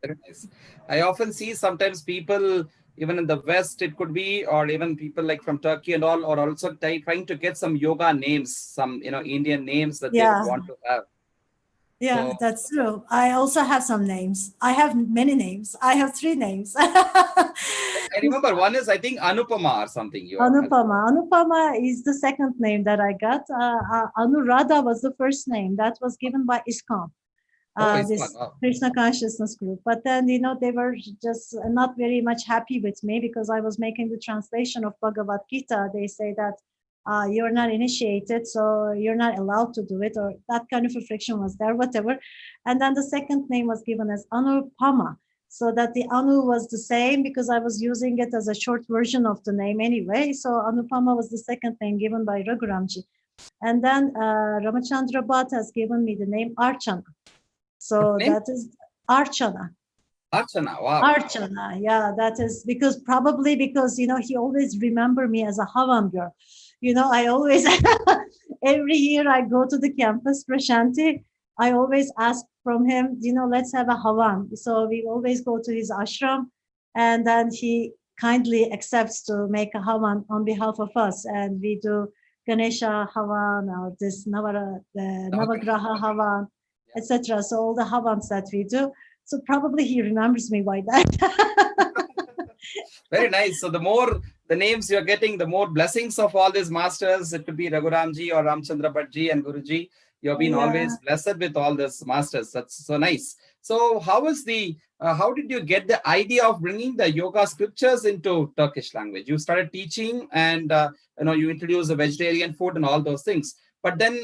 Very nice. I often see sometimes people, even in the West, it could be, or even people like from Turkey and all, are also trying to get some yoga names, some, Indian names that they would Yeah. want to have. Yeah, So that's true. I also have some names. I have many names. I have three names. I remember one is, I think, Anupama or something. You have. Anupama. Anupama is the second name that I got. Anuradha was the first name that was given by ISKCON, Oh, it's fun. this Wow. Krishna consciousness group. But then, they were just not very much happy with me, because I was making the translation of Bhagavad Gita. They say that you're not initiated, so you're not allowed to do it, or that kind of a friction was there, whatever. And then the second name was given as Anupama. So that the Anu was the same, because I was using it as a short version of the name anyway. So Anupama was the second name given by Raghuramji. And then Ramachandra Bhatt has given me the name Archana. What's So the name? that is Archana. Archana. Wow. Archana, yeah, that is because he always remember me as a Havan girl. I always every year I go to the campus Prashanti. I always ask from him, let's have a Havan. So we always go to his ashram, and then he kindly accepts to make a Havan on behalf of us, and we do Ganesha Havan, or this Navagraha. Navagraha Havan, Yeah. etc. So all the Havans that we do. So probably he remembers me by that. Very nice. So the more the names you're getting, the more blessings of all these masters. It could be Raghuramji or Ramchandra Bhattji and Guruji. You have been Yeah. always blessed with all these masters. That's so nice. So how did you get the idea of bringing the yoga scriptures into Turkish language? You started teaching, and you introduced the vegetarian food and all those things. But then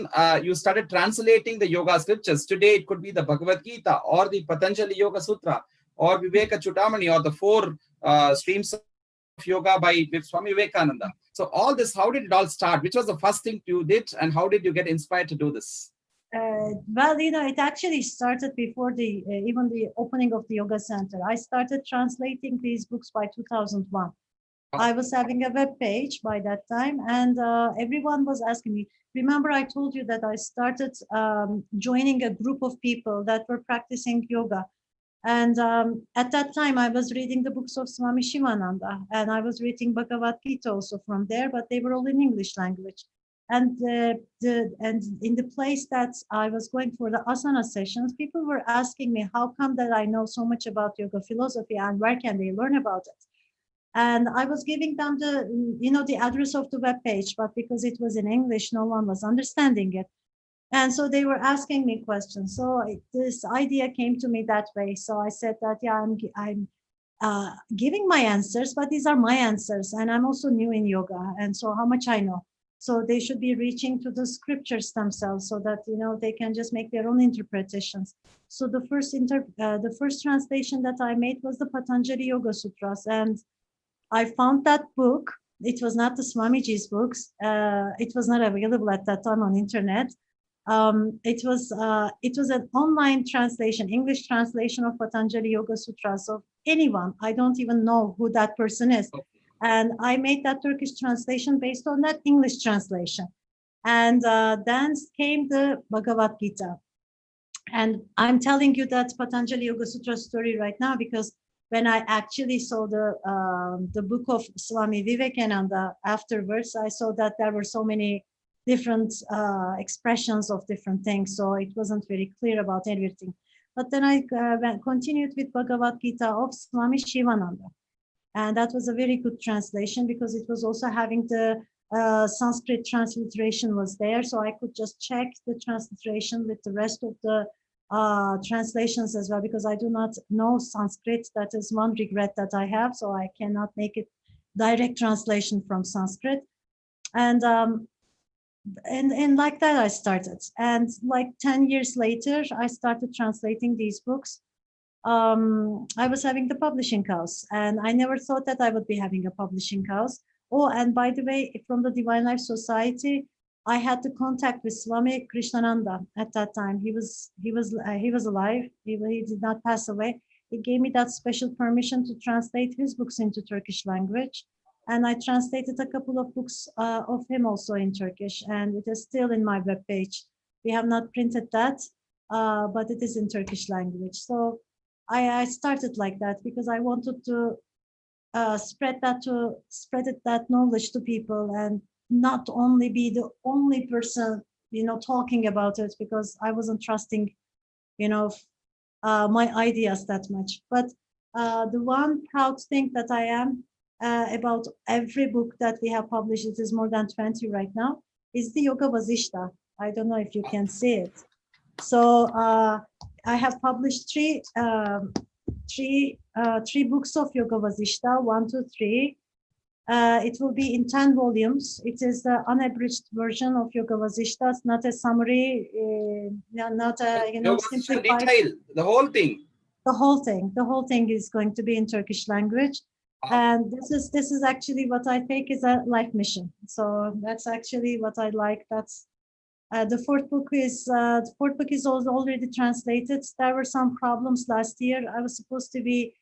you started translating the yoga scriptures. Today it could be the Bhagavad Gita or the Patanjali Yoga Sutra or Viveka Chudamani or the four streams of yoga by Swami Vivekananda. So all this, how did it all start? Which was the first thing you did, and how did you get inspired to do this? Well, it actually started before the even the opening of the yoga center. I started translating these books by 2001. I Wow. was having a web page by that time, and everyone was asking me. Remember, I told you that I started joining a group of people that were practicing yoga. And at that time, I was reading the books of Swami Shivananda, and I was reading Bhagavad Gita also from there, but they were all in English language. And and in the place that I was going for the asana sessions, people were asking me, how come that I know so much about yoga philosophy, and where can they learn about it? And I was giving them the address of the web page, but because it was in English, no one was understanding it. And so they were asking me questions. So this idea came to me that way. So I said that, yeah, I'm giving my answers, but these are my answers. And I'm also new in yoga. And so how much I know. So they should be reaching to the scriptures themselves so that, they can just make their own interpretations. So the first translation that I made was the Patanjali Yoga Sutras. And I found that book. It was not the Swamiji's books. It was not available at that time on internet. It was an online translation, English translation of Patanjali Yoga Sutras of anyone. I don't even know who that person is. And I made that Turkish translation based on that English translation. And then came the Bhagavad Gita. And I'm telling you that Patanjali Yoga Sutra story right now because when I actually saw the book of Swami Vivekananda afterwards, I saw that there were so many different expressions of different things. So it wasn't very clear about everything. But then I continued with Bhagavad Gita of Swami Shivananda. And that was a very good translation because it was also having the Sanskrit transliteration was there. So I could just check the transliteration with the rest of the translations as well, because I do not know Sanskrit. That is one regret that I have. So I cannot make it direct translation from Sanskrit. And like that, I started. And like 10 years later, I started translating these books. I was having the publishing house, and I never thought that I would be having a publishing house. Oh, and by the way, from the Divine Life Society, I had the contact with Swami Krishnananda at that time. He was alive. He did not pass away. He gave me that special permission to translate his books into Turkish language. And I translated a couple of books of him also in Turkish, and it is still in my webpage. We have not printed that, but it is in Turkish language. So I started like that because I wanted to spread that knowledge to people and not only be the only person, talking about it, because I wasn't trusting, my ideas that much. But the one proud thing that I am about every book that we have published, it is more than 20 right now, is the Yoga Vasishta. I don't know if you can see it. So I have published three books of Yoga Vasishta, 1, 2, 3. It will be in 10 volumes. It is the unabridged version of Yoga Vasishta. It's not a summary, not a simplified. Detail, the whole thing. The whole thing is going to be in Turkish language. And this is actually what I take is a life mission. So that's actually what I like. That's the fourth book is already translated. There were some problems last year. I was supposed to be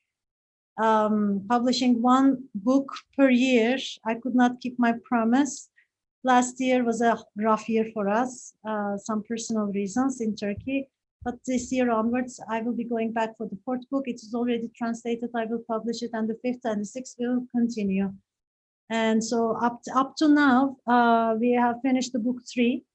publishing one book per year. I could not keep my promise. Last year was a rough year for us, some personal reasons in Turkey. But this year onwards, I will be going back for the fourth book. It is already translated. I will publish it, and the fifth and the sixth will continue. And so up to now, we have finished the book 3.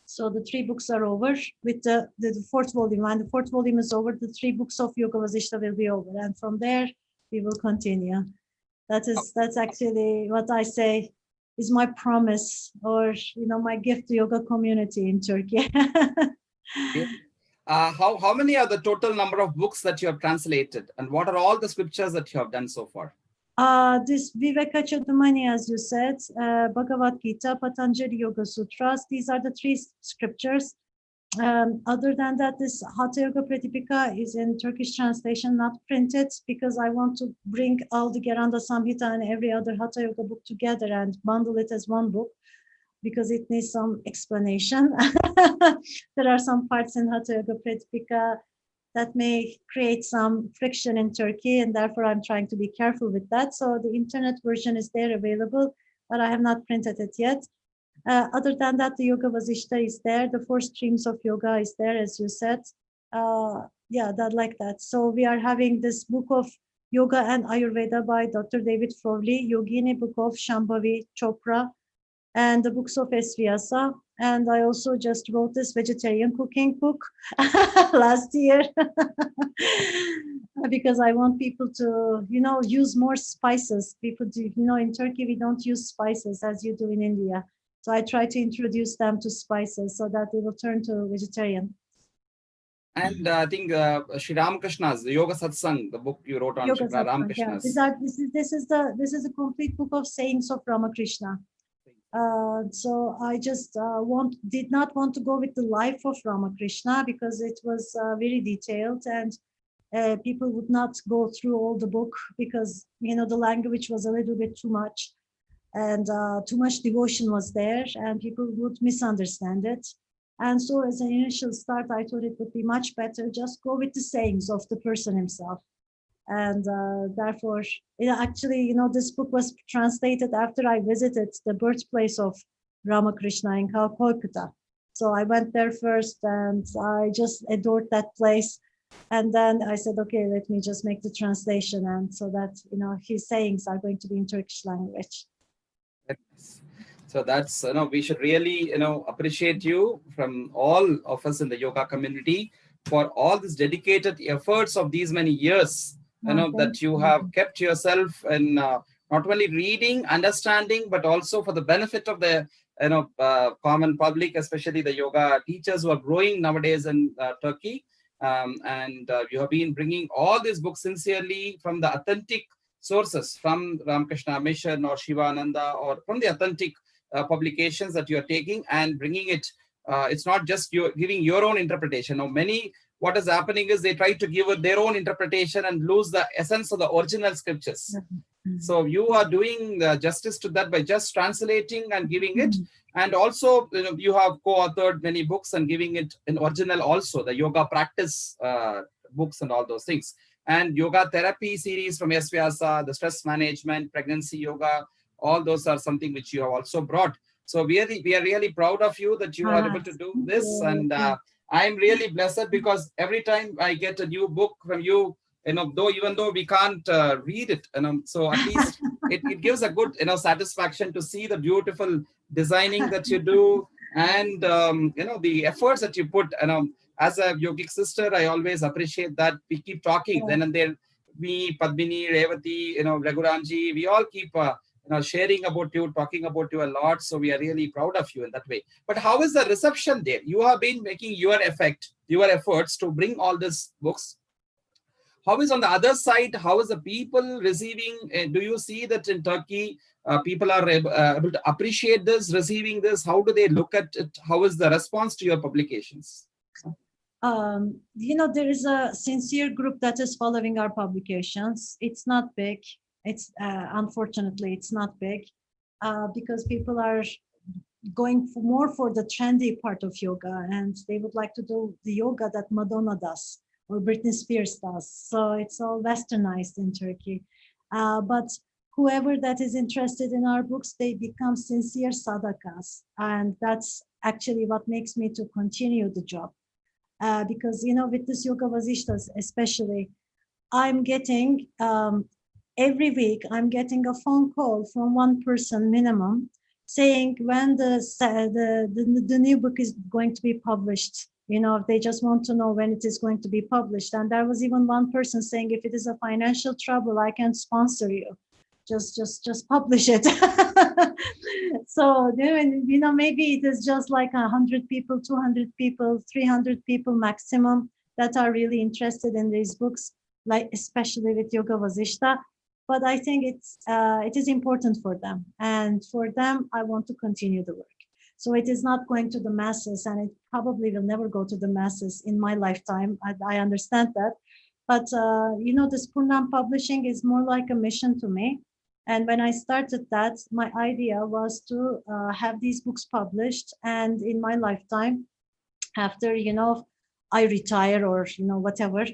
So the 3 books are over with the fourth volume. And the fourth volume is over, the 3 books of Yoga Vasishta will be over. And from there, we will continue. That's actually what I say is my promise, or my gift to yoga community in Turkey. How many are the total number of books that you have translated, and what are all the scriptures that you have done so far? This Viveka Chudamani, as you said, Bhagavad Gita, Patanjali Yoga Sutras, these are the 3 scriptures. Other than that, this Hatha Yoga Pratipika is in Turkish translation, not printed, because I want to bring all the Geranda Samhita and every other Hatha Yoga book together and bundle it as one book, because it needs some explanation. There are some parts in Hatha Yoga Pratipika that may create some friction in Turkey, and therefore I'm trying to be careful with that. So the internet version is there available, but I have not printed it yet. Other than that, the Yoga Vasishta is there. The 4 streams of yoga is there, as you said. Like that. So we are having this book of Yoga and Ayurveda by Dr. David Frawley, Yogini book of Shambhavi Chopra, and the books of S. Vyasa. And I also just wrote this vegetarian cooking book last year because I want people to, use more spices. People do, in Turkey, we don't use spices as you do in India. So I try to introduce them to spices so that they will turn to vegetarian. And I think Sri Ramakrishna's, the Yoga Satsang, the book you wrote on Yoga Sri Satsang, yeah. Ramakrishna's. This is a complete book of sayings of Ramakrishna. So I just did not want to go with the life of Ramakrishna because it was very detailed, and people would not go through all the book because the language was a little bit too much, and too much devotion was there, and people would misunderstand it. And so as an initial start, I thought it would be much better just go with the sayings of the person himself. And therefore, actually, this book was translated after I visited the birthplace of Ramakrishna in Calcutta. So I went there first and I just adored that place. And then I said, okay, let me just make the translation. And so that, his sayings are going to be in Turkish language. So that's, we should really, appreciate you from all of us in the yoga community for all these dedicated efforts of these many years, that you have kept yourself in not only reading, understanding, but also for the benefit of the, common public, especially the yoga teachers who are growing nowadays in Turkey. And you have been bringing all these books sincerely from the authentic sources, from Ramakrishna Mission or Shivananda, or from the authentic publications that you are taking and bringing it. It's not just you giving your own interpretation. Now, what is happening is they try to give their own interpretation and lose the essence of the original scriptures. So you are doing justice to that by just translating and giving it. And also, you have co-authored many books and giving it in original also, the yoga practice books and all those things. And yoga therapy series from S. Vyasa, the stress management, pregnancy yoga, all those are something which you have also brought. So we are really proud of you that you are able to do this. And I'm really blessed because every time I get a new book from you, even though we can't read it, so at least it gives a good, satisfaction to see the beautiful designing that you do and, the efforts that you put. As a yogic sister, I always appreciate that we keep talking then and there. Me, Padmini, Revati, Raghuramji, we all keep sharing about you, talking about you a lot. So we are really proud of you in that way. But how is the reception there? You have been making your efforts to bring all these books. How is on the other side? How is the people receiving? Do you see that in Turkey, people are able to appreciate this, receiving this? How do they look at it? How is the response to your publications? There is a sincere group that is following our publications. It's not big. It's unfortunately, it's not big because people are going more for the trendy part of yoga, and they would like to do the yoga that Madonna does or Britney Spears does. So it's all westernized in Turkey. But whoever that is interested in our books, they become sincere sadhakas. And that's actually what makes me to continue the job. Because, with this Yoga Vasishtas especially, I'm getting, every week, I'm getting a phone call from one person minimum saying when the new book is going to be published. They just want to know when it is going to be published. And there was even one person saying, if it is a financial trouble, I can sponsor you. Just publish it. So, maybe it is just like 100 people, 200 people, 300 people maximum that are really interested in these books, like especially with Yoga Vasishta. But I think it is important for them. And for them, I want to continue the work. So it is not going to the masses, and it probably will never go to the masses in my lifetime. I understand that. But, this Purnam publishing is more like a mission to me. And when I started that, my idea was to have these books published. And in my lifetime, after, I retire or, whatever,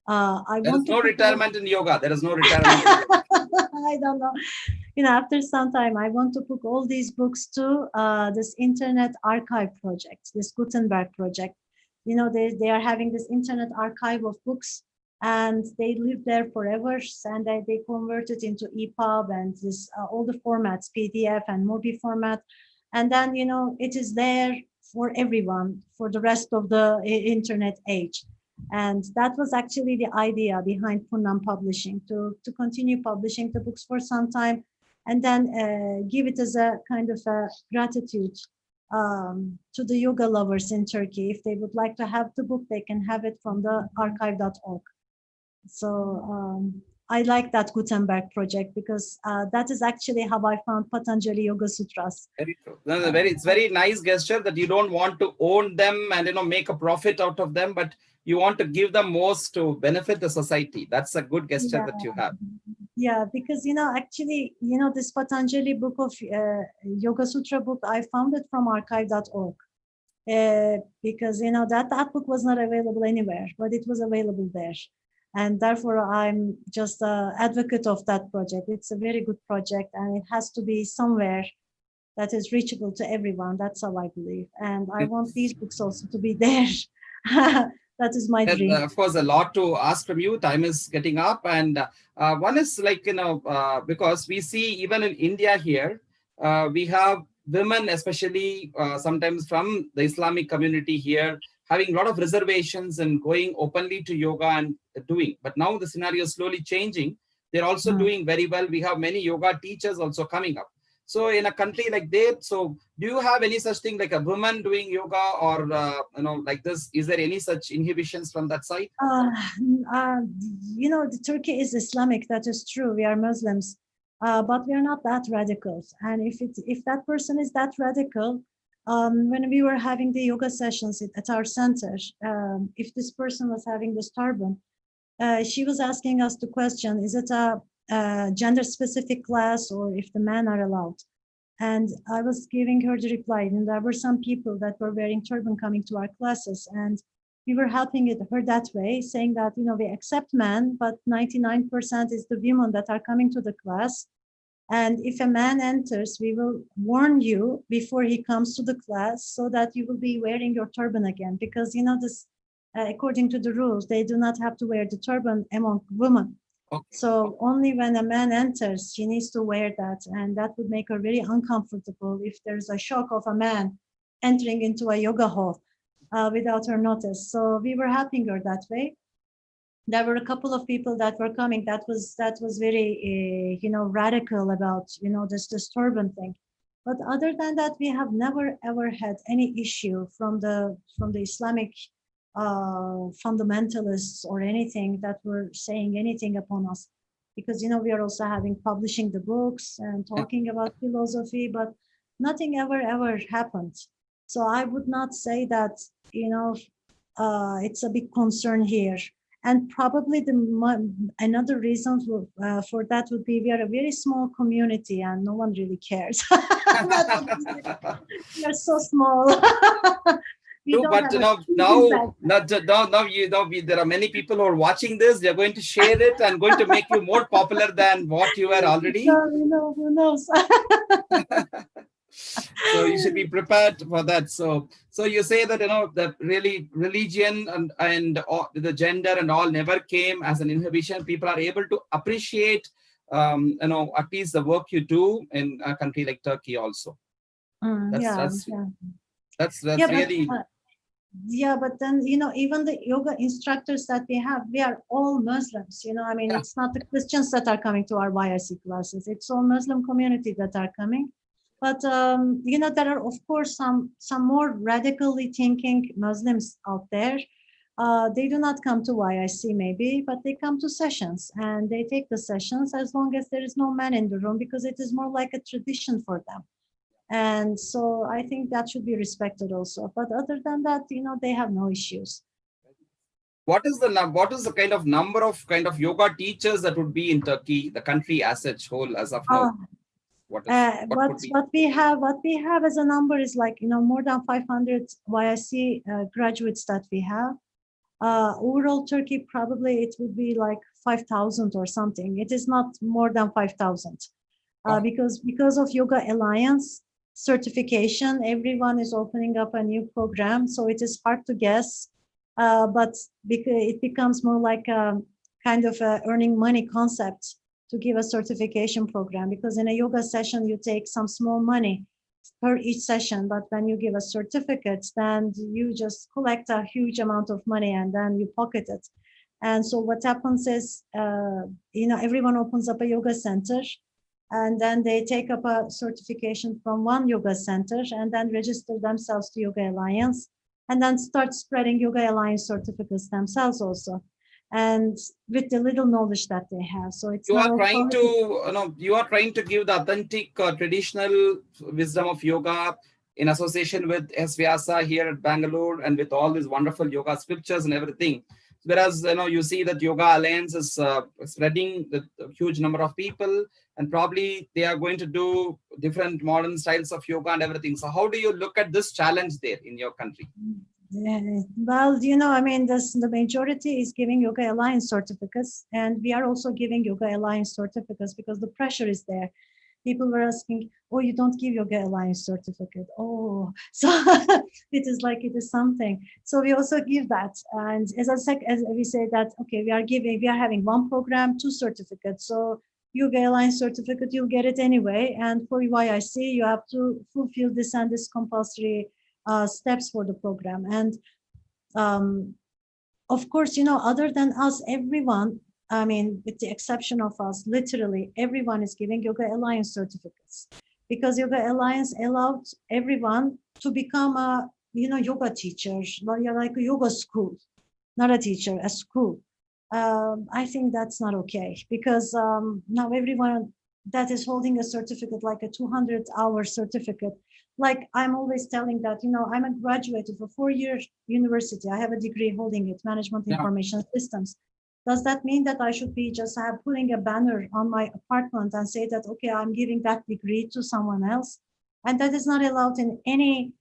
There is no retirement in yoga. There is no retirement in yoga. I don't know. After some time, I want to put all these books to this Internet Archive project, this Gutenberg project. They are having this Internet Archive of books, and they live there forever, and they convert it into EPUB and this all the formats, PDF and MOBI format. And then, it is there for everyone for the rest of the Internet age. And that was actually the idea behind Purnam Publishing, to continue publishing the books for some time, and then give it as a kind of a gratitude to the yoga lovers in Turkey. If they would like to have the book, they can have it from the archive.org. So I like that Gutenberg project because that is actually how I found Patanjali Yoga Sutras. Very true. It's very nice gesture that you don't want to own them and make a profit out of them, but you want to give them most to benefit the society. That's a good gesture that you have. Yeah, because actually, this Patanjali book of Yoga Sutra book, I found it from archive.org. Because that book was not available anywhere, but it was available there. And therefore, I'm just an advocate of that project. It's a very good project, and it has to be somewhere that is reachable to everyone. That's how I believe. And I want these books also to be there. That is my dream. Of course, a lot to ask from you. Time is getting up. And one is like, because we see even in India here, we have women, especially sometimes from the Islamic community here, having a lot of reservations and going openly to yoga and doing. But now the scenario is slowly changing. They're also doing very well. We have many yoga teachers also coming up. So in a country like that, so do you have any such thing like a woman doing yoga or, like this? Is there any such inhibitions from that side? The Turkey is Islamic. That is true. We are Muslims, but we are not that radical. And if that person is that radical, when we were having the yoga sessions at our center, if this person was having this turban, she was asking us the question, is it a gender-specific class or if the men are allowed? And I was giving her the reply, and there were some people that were wearing turban coming to our classes, and we were helping her that way, saying that, we accept men, but 99% is the women that are coming to the class. And if a man enters, we will warn you before he comes to the class so that you will be wearing your turban again. Because, this, according to the rules, they do not have to wear the turban among women. Okay. So only when a man enters, she needs to wear that. And that would make her very uncomfortable if there's a shock of a man entering into a yoga hall without her notice. So we were helping her that way. There were a couple of people that were coming that was very radical about this turban thing, but other than that, we have never ever had any issue from the Islamic fundamentalists or anything that were saying anything upon us, because we are also publishing the books and talking about philosophy, but nothing ever happened. So I would not say that it's a big concern here. And probably another reason for that would be we are a very small community and no one really cares. We are so small. But there are many people who are watching this. They're going to share it and going to make you more popular than what you are already. Who knows? So you should be prepared for that. So you say that that really religion and the gender and all never came as an inhibition. People are able to appreciate at least the work you do in a country like Turkey also. That's really. But then even the yoga instructors that we have, we are all Muslims. It's not the Christians that are coming to our YIC classes. It's all Muslim community that are coming. But there are of course some more radically thinking Muslims out there. They do not come to YIC maybe, but they come to sessions and they take the sessions as long as there is no man in the room, because it is more like a tradition for them. And so I think that should be respected also. But other than that, they have no issues. What is the kind of number of yoga teachers that would be in Turkey, the country as such whole as of now? What we have as a number is like more than 500 YIC graduates that we have. Overall Turkey, probably it would be like 5,000 or something. It is not more than 5,000 because of Yoga Alliance certification, everyone is opening up a new program, so it is hard to guess, but it becomes more like a kind of a earning money concept to give a certification program, because in a yoga session you take some small money per each session, but when you give a certificate, then you just collect a huge amount of money and then you pocket it. And so what happens is everyone opens up a yoga center, And then they take up a certification from one yoga center and then register themselves to Yoga Alliance and then start spreading Yoga Alliance certificates themselves also. And with the little knowledge that they have. So it's You not are all trying to, quality. you are trying to give the authentic traditional wisdom of yoga in association with Vyasa here at Bangalore and with all these wonderful yoga scriptures and everything. Whereas, you see that Yoga Alliance is spreading with a huge number of people, and probably they are going to do different modern styles of yoga and everything. So how do you look at this challenge there in your country? Yeah, well, I mean, the majority is giving Yoga Alliance certificates, and we are also giving Yoga Alliance certificates because the pressure is there. People were asking, "Oh, you don't give Yoga Alliance certificate?" Oh, so it is like it is something. So we also give that, and as we say that, okay, we are having one program, two certificates. So Yoga Alliance certificate, you'll get it anyway, and for YIC, you have to fulfill this and this compulsory steps for the program. And um, of course, other than us, everyone, I mean, with the exception of us, literally everyone is giving Yoga Alliance certificates because Yoga Alliance allowed everyone to become a, yoga teacher, like a yoga school, not a teacher, a school. I think that's not okay because now everyone that is holding a certificate, like a 200-hour certificate, like I'm always telling that, I'm a graduate of a 4-year university. I have a degree holding it, management Yeah. information systems. Does that mean that I should be just putting a banner on my apartment and say that, okay, I'm giving that degree to someone else? And that is not allowed in any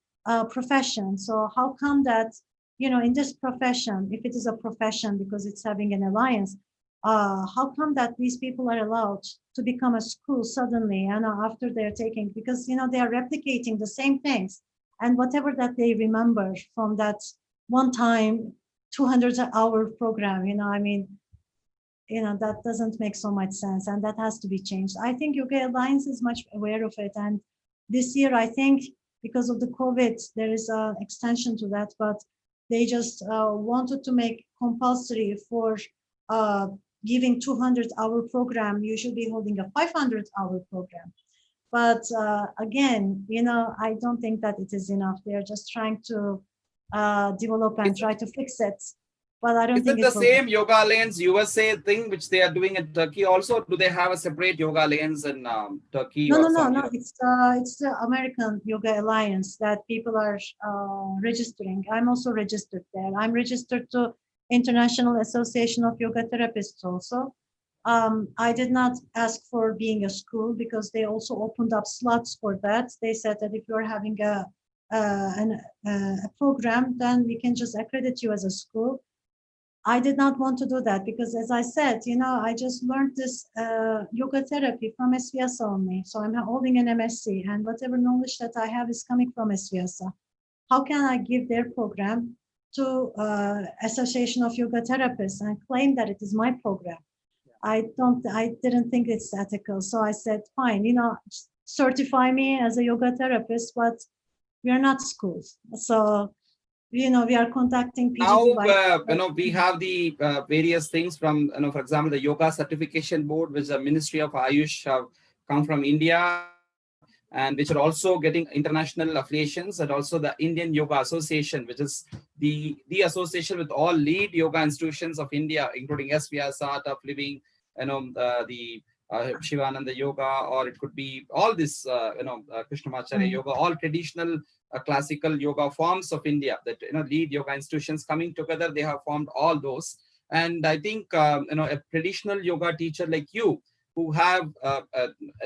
profession. So how come that, in this profession, if it is a profession because it's having an alliance, how come that these people are allowed to become a school suddenly and after they're taking, because they are replicating the same things and whatever that they remember from that one time 200-hour program, I mean, that doesn't make so much sense and that has to be changed. I think Yoga Alliance is much aware of it, and this year I think because of the COVID there is an extension to that, but they just wanted to make compulsory for uh, giving 200-hour program, you should be holding a 500-hour program. But again, I don't think that it is enough. They're just trying to develop and try to fix it. But I don't Is think it the it will. same Yoga Alliance USA thing which they are doing in Turkey also? Do they have a separate Yoga Alliance in Turkey No, or no, no, some no. Europe? It's the American Yoga Alliance that people are registering. I'm also registered there. I'm registered to International Association of Yoga Therapists also. I did not ask for being a school because they also opened up slots for that. They said that if you're having a program, then we can just accredit you as a school. I did not want to do that because, as I said, I just learned this yoga therapy from SVS only. So I'm holding an MSc, and whatever knowledge that I have is coming from SVS. How can I give their program to Association of Yoga Therapists and claim that it is my program? I didn't think it's ethical. So I said, fine, certify me as a yoga therapist, but we are not schools. So we are contacting Now, PGB by. we have the various things from, for example, the Yoga Certification Board, which the Ministry of Ayush have come from India, and which are also getting international affiliations, and also the Indian Yoga Association, which is the association with all lead yoga institutions of India, including SVS, Art of Living, the Shivananda Yoga, or it could be all this, Krishnamacharya Yoga, all traditional classical yoga forms of India that lead yoga institutions coming together. They have formed all those, and I think a traditional yoga teacher like you, who have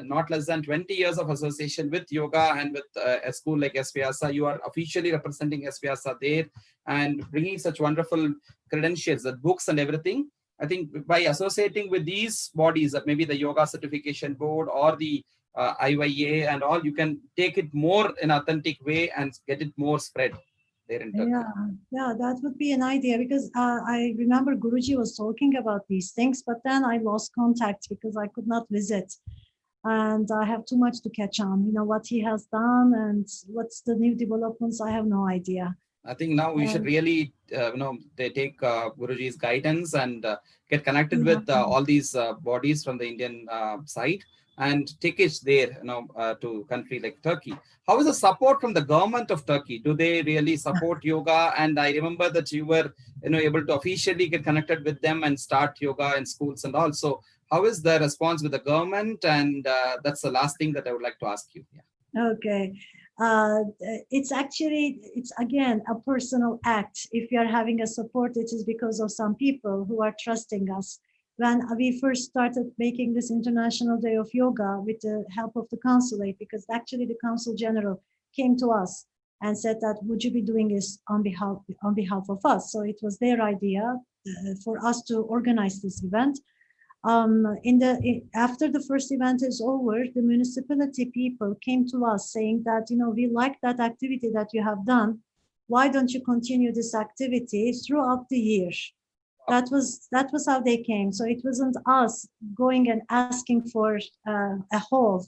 not less than 20 years of association with yoga and with a school like SVS, you are officially representing SVS there and bringing such wonderful credentials, the books and everything. I think by associating with these bodies, maybe the Yoga Certification Board or the IYA and all, you can take it more in an authentic way and get it more spread there in Turkey. Yeah, that would be an idea because I remember Guruji was talking about these things, but then I lost contact because I could not visit. And I have too much to catch on, what he has done and what's the new developments. I have no idea. I think now we should really, they take Guruji's guidance and get connected with all these bodies from the Indian side, and take it there, to country like Turkey. How is the support from the government of Turkey? Do they really support yoga? And I remember that you were, able to officially get connected with them and start yoga in schools and all. So how is the response with the government? And that's the last thing that I would like to ask you. Yeah. Okay. It's actually, it's again a personal act. If we are having a support, it is because of some people who are trusting us. When we first started making this International Day of Yoga with the help of the consulate, because actually the Consul General came to us and said that, would you be doing this on behalf of us? So it was their idea for us to organize this event. After the first event is over, the municipality people came to us saying that, we like that activity that you have done. Why don't you continue this activity throughout the year? That was how they came. So it wasn't us going and asking for a hall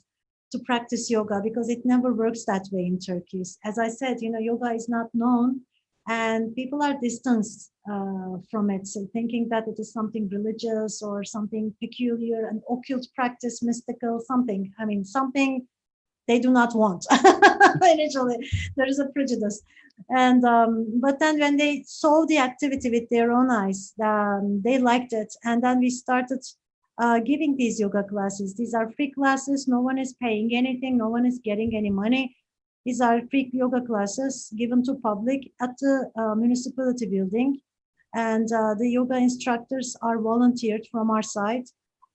to practice yoga, because it never works that way in Turkey. As I said, yoga is not known, and people are distanced from it, so thinking that it is something religious or something peculiar, an occult practice, mystical, something. I mean, something they do not want. Initially, there is a prejudice. And but then when they saw the activity with their own eyes, they liked it. And then we started giving these yoga classes. These are free classes. No one is paying anything. No one is getting any money. These are free yoga classes given to public at the municipality building. And the yoga instructors are volunteered from our side.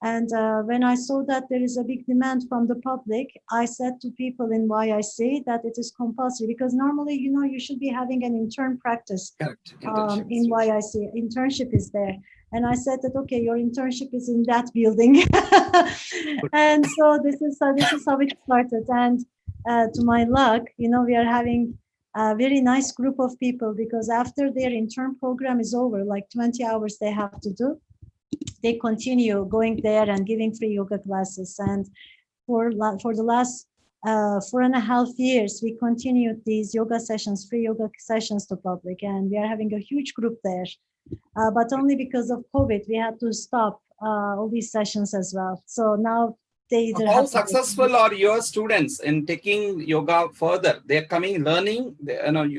And when I saw that there is a big demand from the public, I said to people in YIC that it is compulsory, because normally, you should be having an intern practice. Correct. In YIC. Internship is there. And I said that, okay, your internship is in that building. And so this is how it started. And to my luck, we are having a very nice group of people, because after their intern program is over, like 20 hours they have to do, they continue going there and giving free yoga classes. And for the last 4.5 years, we continued these yoga sessions, free yoga sessions to public, and we are having a huge group there. But only because of COVID, we had to stop all these sessions as well. So now they either how successful are your students in taking yoga further? They're coming, learning.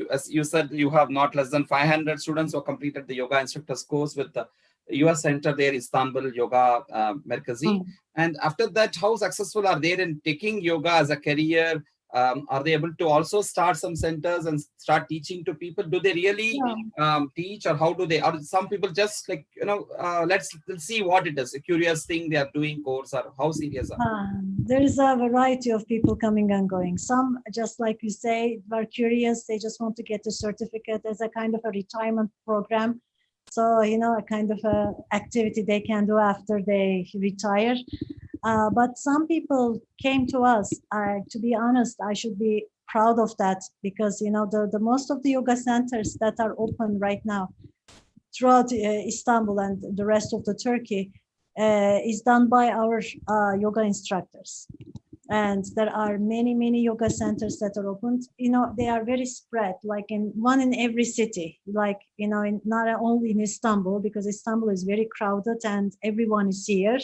As you said, you have not less than 500 students who completed the yoga instructors course with the US center there, Istanbul Yoga Merkezi. And after that, how successful are they in taking yoga as a career? Are they able to also start some centers and start teaching to people? Do they really teach, or how do they? Or some people just like, let's see what it is, a curious thing they are doing course, or how serious are there is a variety of people coming and going. Some, just like you say, are curious. They just want to get a certificate as a kind of a retirement program. So, a kind of a activity they can do after they retire. But some people came to us. To be honest, I should be proud of that, because the most of the yoga centers that are open right now throughout Istanbul and the rest of the Turkey is done by our yoga instructors. And there are many yoga centers that are opened. They are very spread, like one in every city, like not only in Istanbul, because Istanbul is very crowded and everyone is here.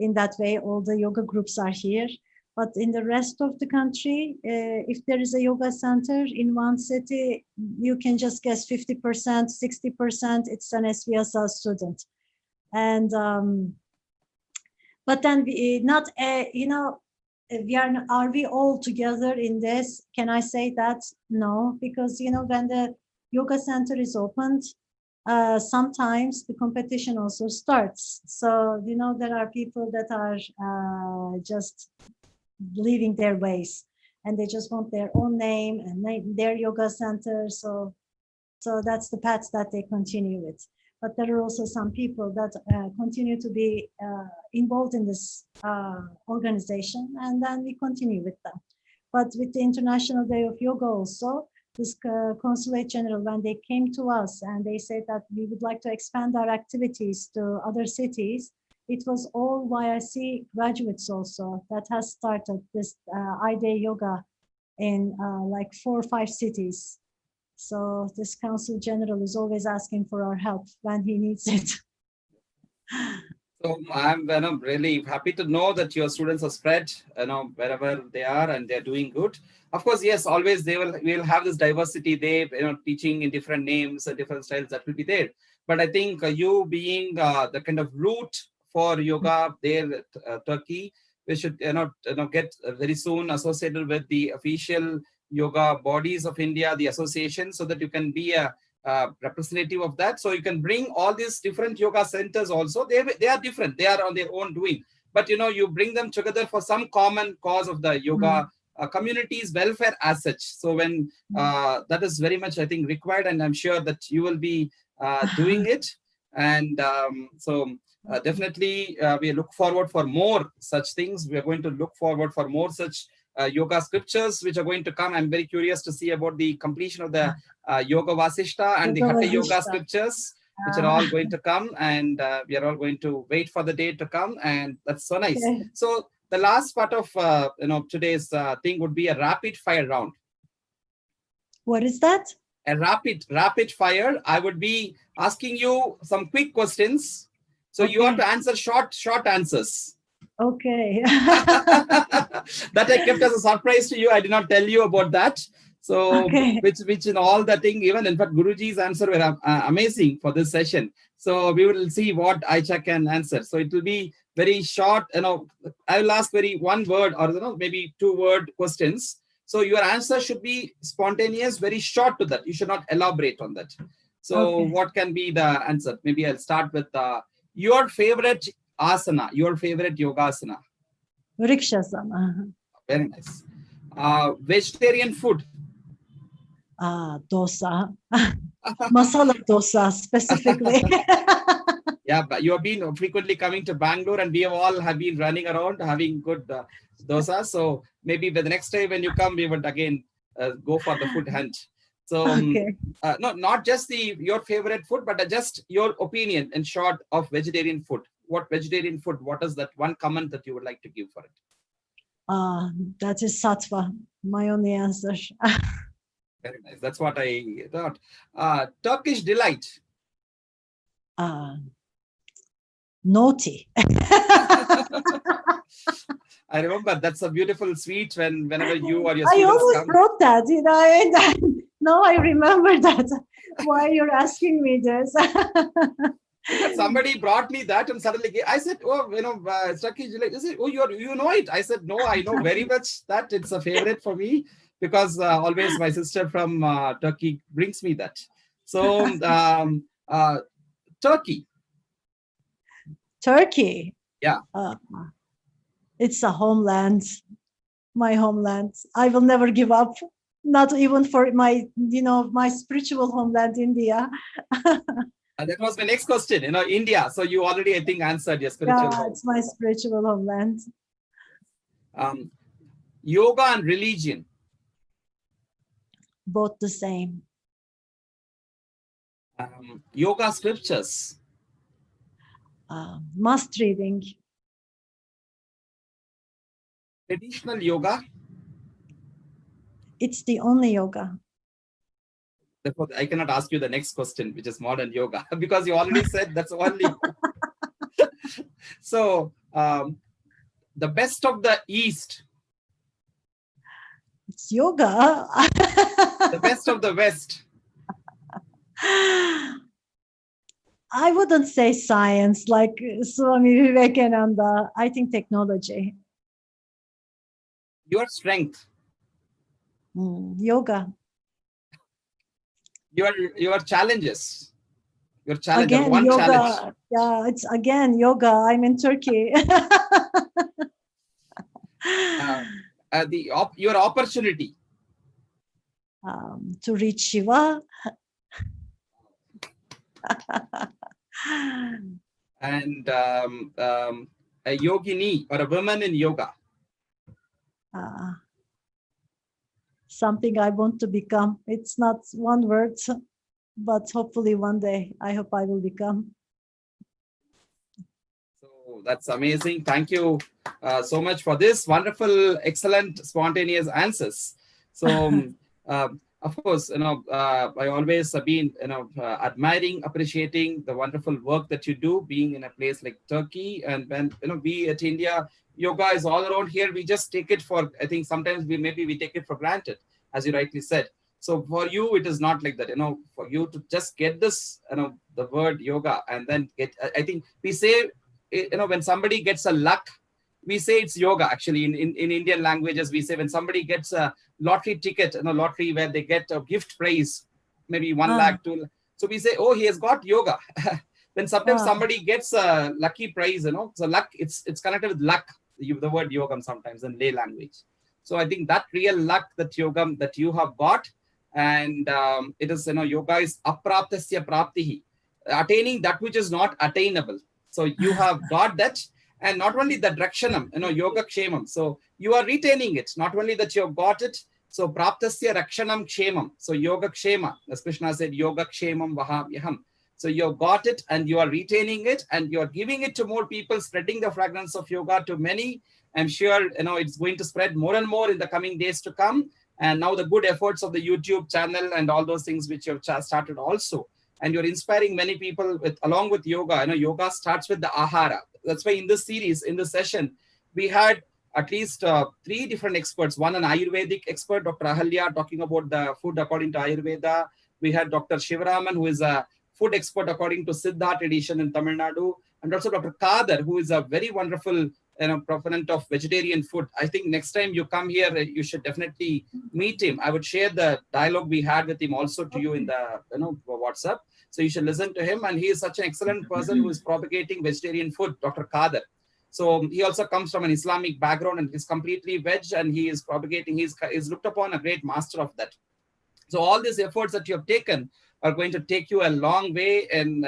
In that way, all the yoga groups are here. But in the rest of the country, if there is a yoga center in one city, you can just guess 50%, 60%, it's an SVSL student. And but then are we all together in this? Can I say that? No, because when the yoga center is opened, sometimes the competition also starts. So there are people that are just leaving their ways, and they just want their own name and their yoga center. So that's the path that they continue with. But there are also some people that continue to be involved in this organization, and then we continue with them. But with the International Day of Yoga also, this Consulate General, when they came to us and they said that we would like to expand our activities to other cities, it was all YIC graduates also that has started this I-Day Yoga in like 4 or 5 cities. So this Consul General is always asking for our help when he needs it. So I'm really happy to know that your students are spread, wherever they are, and they're doing good. Of course, yes, always we will have this diversity. They, teaching in different names and different styles, that will be there. But I think you being the kind of root for yoga there at Turkey, we should get very soon associated with the official yoga bodies of India, the association, so that you can be a representative of that. So you can bring all these different yoga centers also. They are different. They are on their own doing. But, you bring them together for some common cause of the yoga community's welfare as such. So when that is very much, I think, required, and I'm sure that you will be doing it. And definitely we look forward for more such things. We are going to look forward for more such yoga scriptures which are going to come. I'm very curious to see about the completion of the Yoga Vasishta and the Yoga Hatha Yoga Vasishta. scriptures, which are all going to come, and we are all going to wait for the day to come, and that's so nice. Okay. So the last part of today's thing would be a rapid fire round. What is that? A rapid fire. I would be asking you some quick questions, so you have to answer short answers. Okay. That I kept as a surprise to you. I did not tell you about that. So, which in all the thing, even in fact, Guruji's answer were amazing for this session. So we will see what Ayca can answer. So it will be very short. I will ask very one word or maybe 2-word questions. So your answer should be spontaneous, very short to that. You should not elaborate on that. So what can be the answer? Maybe I'll start with your favorite asana, your favorite yogasana. Vrikshasana. Very nice. Vegetarian food. Dosa. Masala dosa specifically. Yeah, but you have been frequently coming to Bangalore, and we all have been running around having good dosa. So maybe the next time when you come, we would again go for the food hunt. So no, not just your favorite food, but just your opinion in short of vegetarian food. What vegetarian food? What is that one comment that you would like to give for it? That is sattva. My only answer. Very nice. That's what I thought. Turkish delight. Naughty. I remember that's a beautiful sweet whenever you or your students I always come. Wrote that, now I remember that. Why you're asking me this? Somebody brought me that, and suddenly I said, "Oh, Turkish delight." They said, "Oh, you know it." I said, "No, I know very much that. It's a favorite for me because always my sister from Turkey brings me that." So, Turkey. Turkey. Yeah. It's a homeland, my homeland. I will never give up, not even for my spiritual homeland, India. That was my next question, India. So you already, I think, answered your spiritual home. It's my spiritual homeland. Yoga and religion. Both the same. Yoga scriptures. Must reading. Traditional yoga. It's the only yoga. Therefore, I cannot ask you the next question, which is modern yoga, because you already said that's only. So, the best of the East. It's yoga. The best of the West. I wouldn't say science like Swami Vivekananda. I think technology. Your strength. Yoga. Your challenges. Your challenge. Again, one yoga. Challenge. Yeah, it's again yoga. I'm in Turkey. Your opportunity. To reach Shiva. And a yogini or a woman in yoga. Something I want to become. It's not one word, but hopefully one day I hope I will become. So that's amazing. Thank you so much for this wonderful, excellent, spontaneous answers. So Of course, I always have been, admiring, appreciating the wonderful work that you do, being in a place like Turkey. And when, we at India, yoga is all around here. We just take it for, I think sometimes we take it for granted, as you rightly said. So for you, it is not like that, for you to just get this, the word yoga and then get, I think we say, when somebody gets a luck, we say it's yoga. Actually, in Indian languages, we say when somebody gets a lottery ticket, lottery where they get a gift prize, maybe 1 Ah, lakh, 2 lakh. So we say, oh, he has got yoga. Then sometimes wow. somebody gets a lucky prize, so luck, it's connected with luck, the word yogam sometimes in lay language. So I think that real luck, that yogam that you have got, and it is, yoga is apraptasya praptihi, attaining that which is not attainable. So you have got that. And not only the drakshanam, yoga kshemam. So you are retaining it. Not only that you have got it. So praptasya rakshanam kshemam. So yoga kshema, as Krishna said, yoga kshemam vahavyaham. So you have got it and you are retaining it and you are giving it to more people, spreading the fragrance of yoga to many. I'm sure, it's going to spread more and more in the coming days to come. And now the good efforts of the YouTube channel and all those things which you have started also. And you're inspiring many people along with yoga. Yoga starts with the ahara. That's why in this series, in this session, we had at least 3 different experts. One, an Ayurvedic expert, Dr. Ahalya, talking about the food according to Ayurveda. We had Dr. Shivaraman, who is a food expert according to Siddha tradition in Tamil Nadu. And also Dr. Kader, who is a very wonderful proponent of vegetarian food. I think next time you come here, you should definitely meet him. I would share the dialogue we had with him also to you in the WhatsApp. So you should listen to him. And he is such an excellent person who is propagating vegetarian food, Dr. Kader. So he also comes from an Islamic background and he's completely veg and he is propagating, he's looked upon a great master of that. So all these efforts that you have taken are going to take you a long way in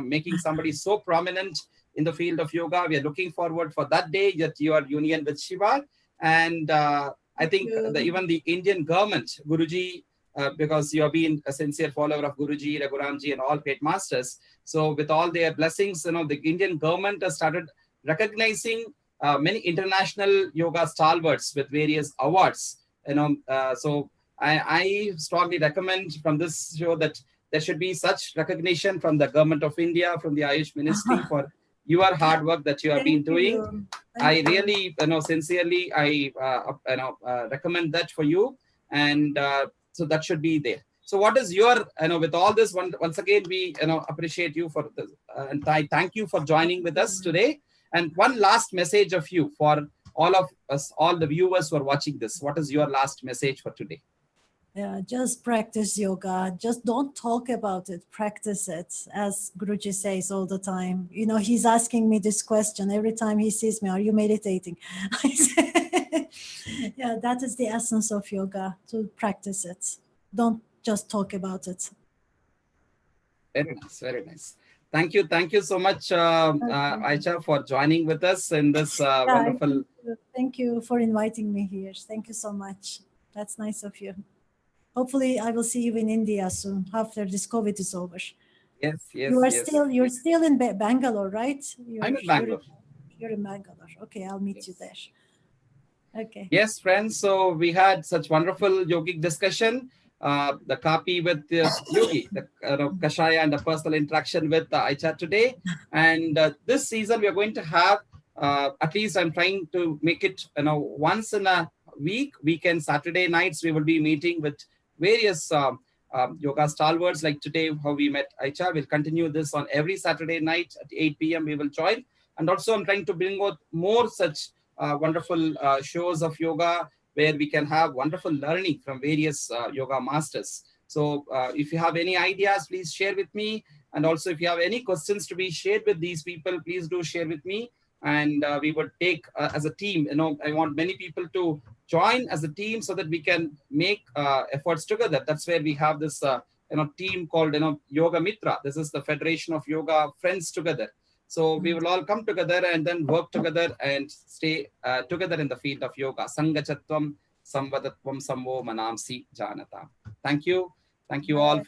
making somebody so prominent in the field of yoga. We are looking forward for that day that you are union with Shiva. And I think even the Indian government, Guruji, because you have been a sincere follower of Guruji, Raghuramji, and all great masters. So with all their blessings, the Indian government has started recognizing many international yoga stalwarts with various awards. So I strongly recommend from this show that there should be such recognition from the government of India, from the Ayush Ministry for your hard work that you have been doing. I really, sincerely, I recommend that for you. And so that should be there. So what is your, with all this, once again, we, appreciate you for this. And I thank you for joining with us today. And one last message of you for all of us, all the viewers who are watching this. What is your last message for today? Yeah, just practice yoga. Just don't talk about it. Practice it, as Guruji says all the time. He's asking me this question every time he sees me. Are you meditating? I say, yeah, that is the essence of yoga, to practice it. Don't just talk about it. Very nice, very nice. Thank you so much, Ayca, for joining with us in this wonderful. Thank you for inviting me here. Thank you so much. That's nice of you. Hopefully, I will see you in India soon after this COVID is over. Yes. You're still in Bangalore, right? I'm in Bangalore. You're in Bangalore. Okay, I'll meet you there. Okay. Yes, friends. So we had such wonderful yogic discussion. The Kaapi with Yogi, the Kashaya, and the personal interaction with Ayca today. And this season, we are going to have, at least I'm trying to make it, once in a weekend, Saturday nights, we will be meeting with various yoga stalwarts. Like today, how we met Ayca. We'll continue this on every Saturday night at 8 p.m. We will join. And also, I'm trying to bring out more such wonderful shows of yoga where we can have wonderful learning from various yoga masters. So if you have any ideas, please share with me. And also, if you have any questions to be shared with these people, please do share with me. And we would take as a team, I want many people to join as a team so that we can make efforts together. That's where we have this team called Yoga Mitra. This is the Federation of Yoga Friends Together. So we will all come together and then work together and stay together in the field of yoga. Sangachatvam, samvadatvam, samvo manamsi janata. Thank you. Thank you all.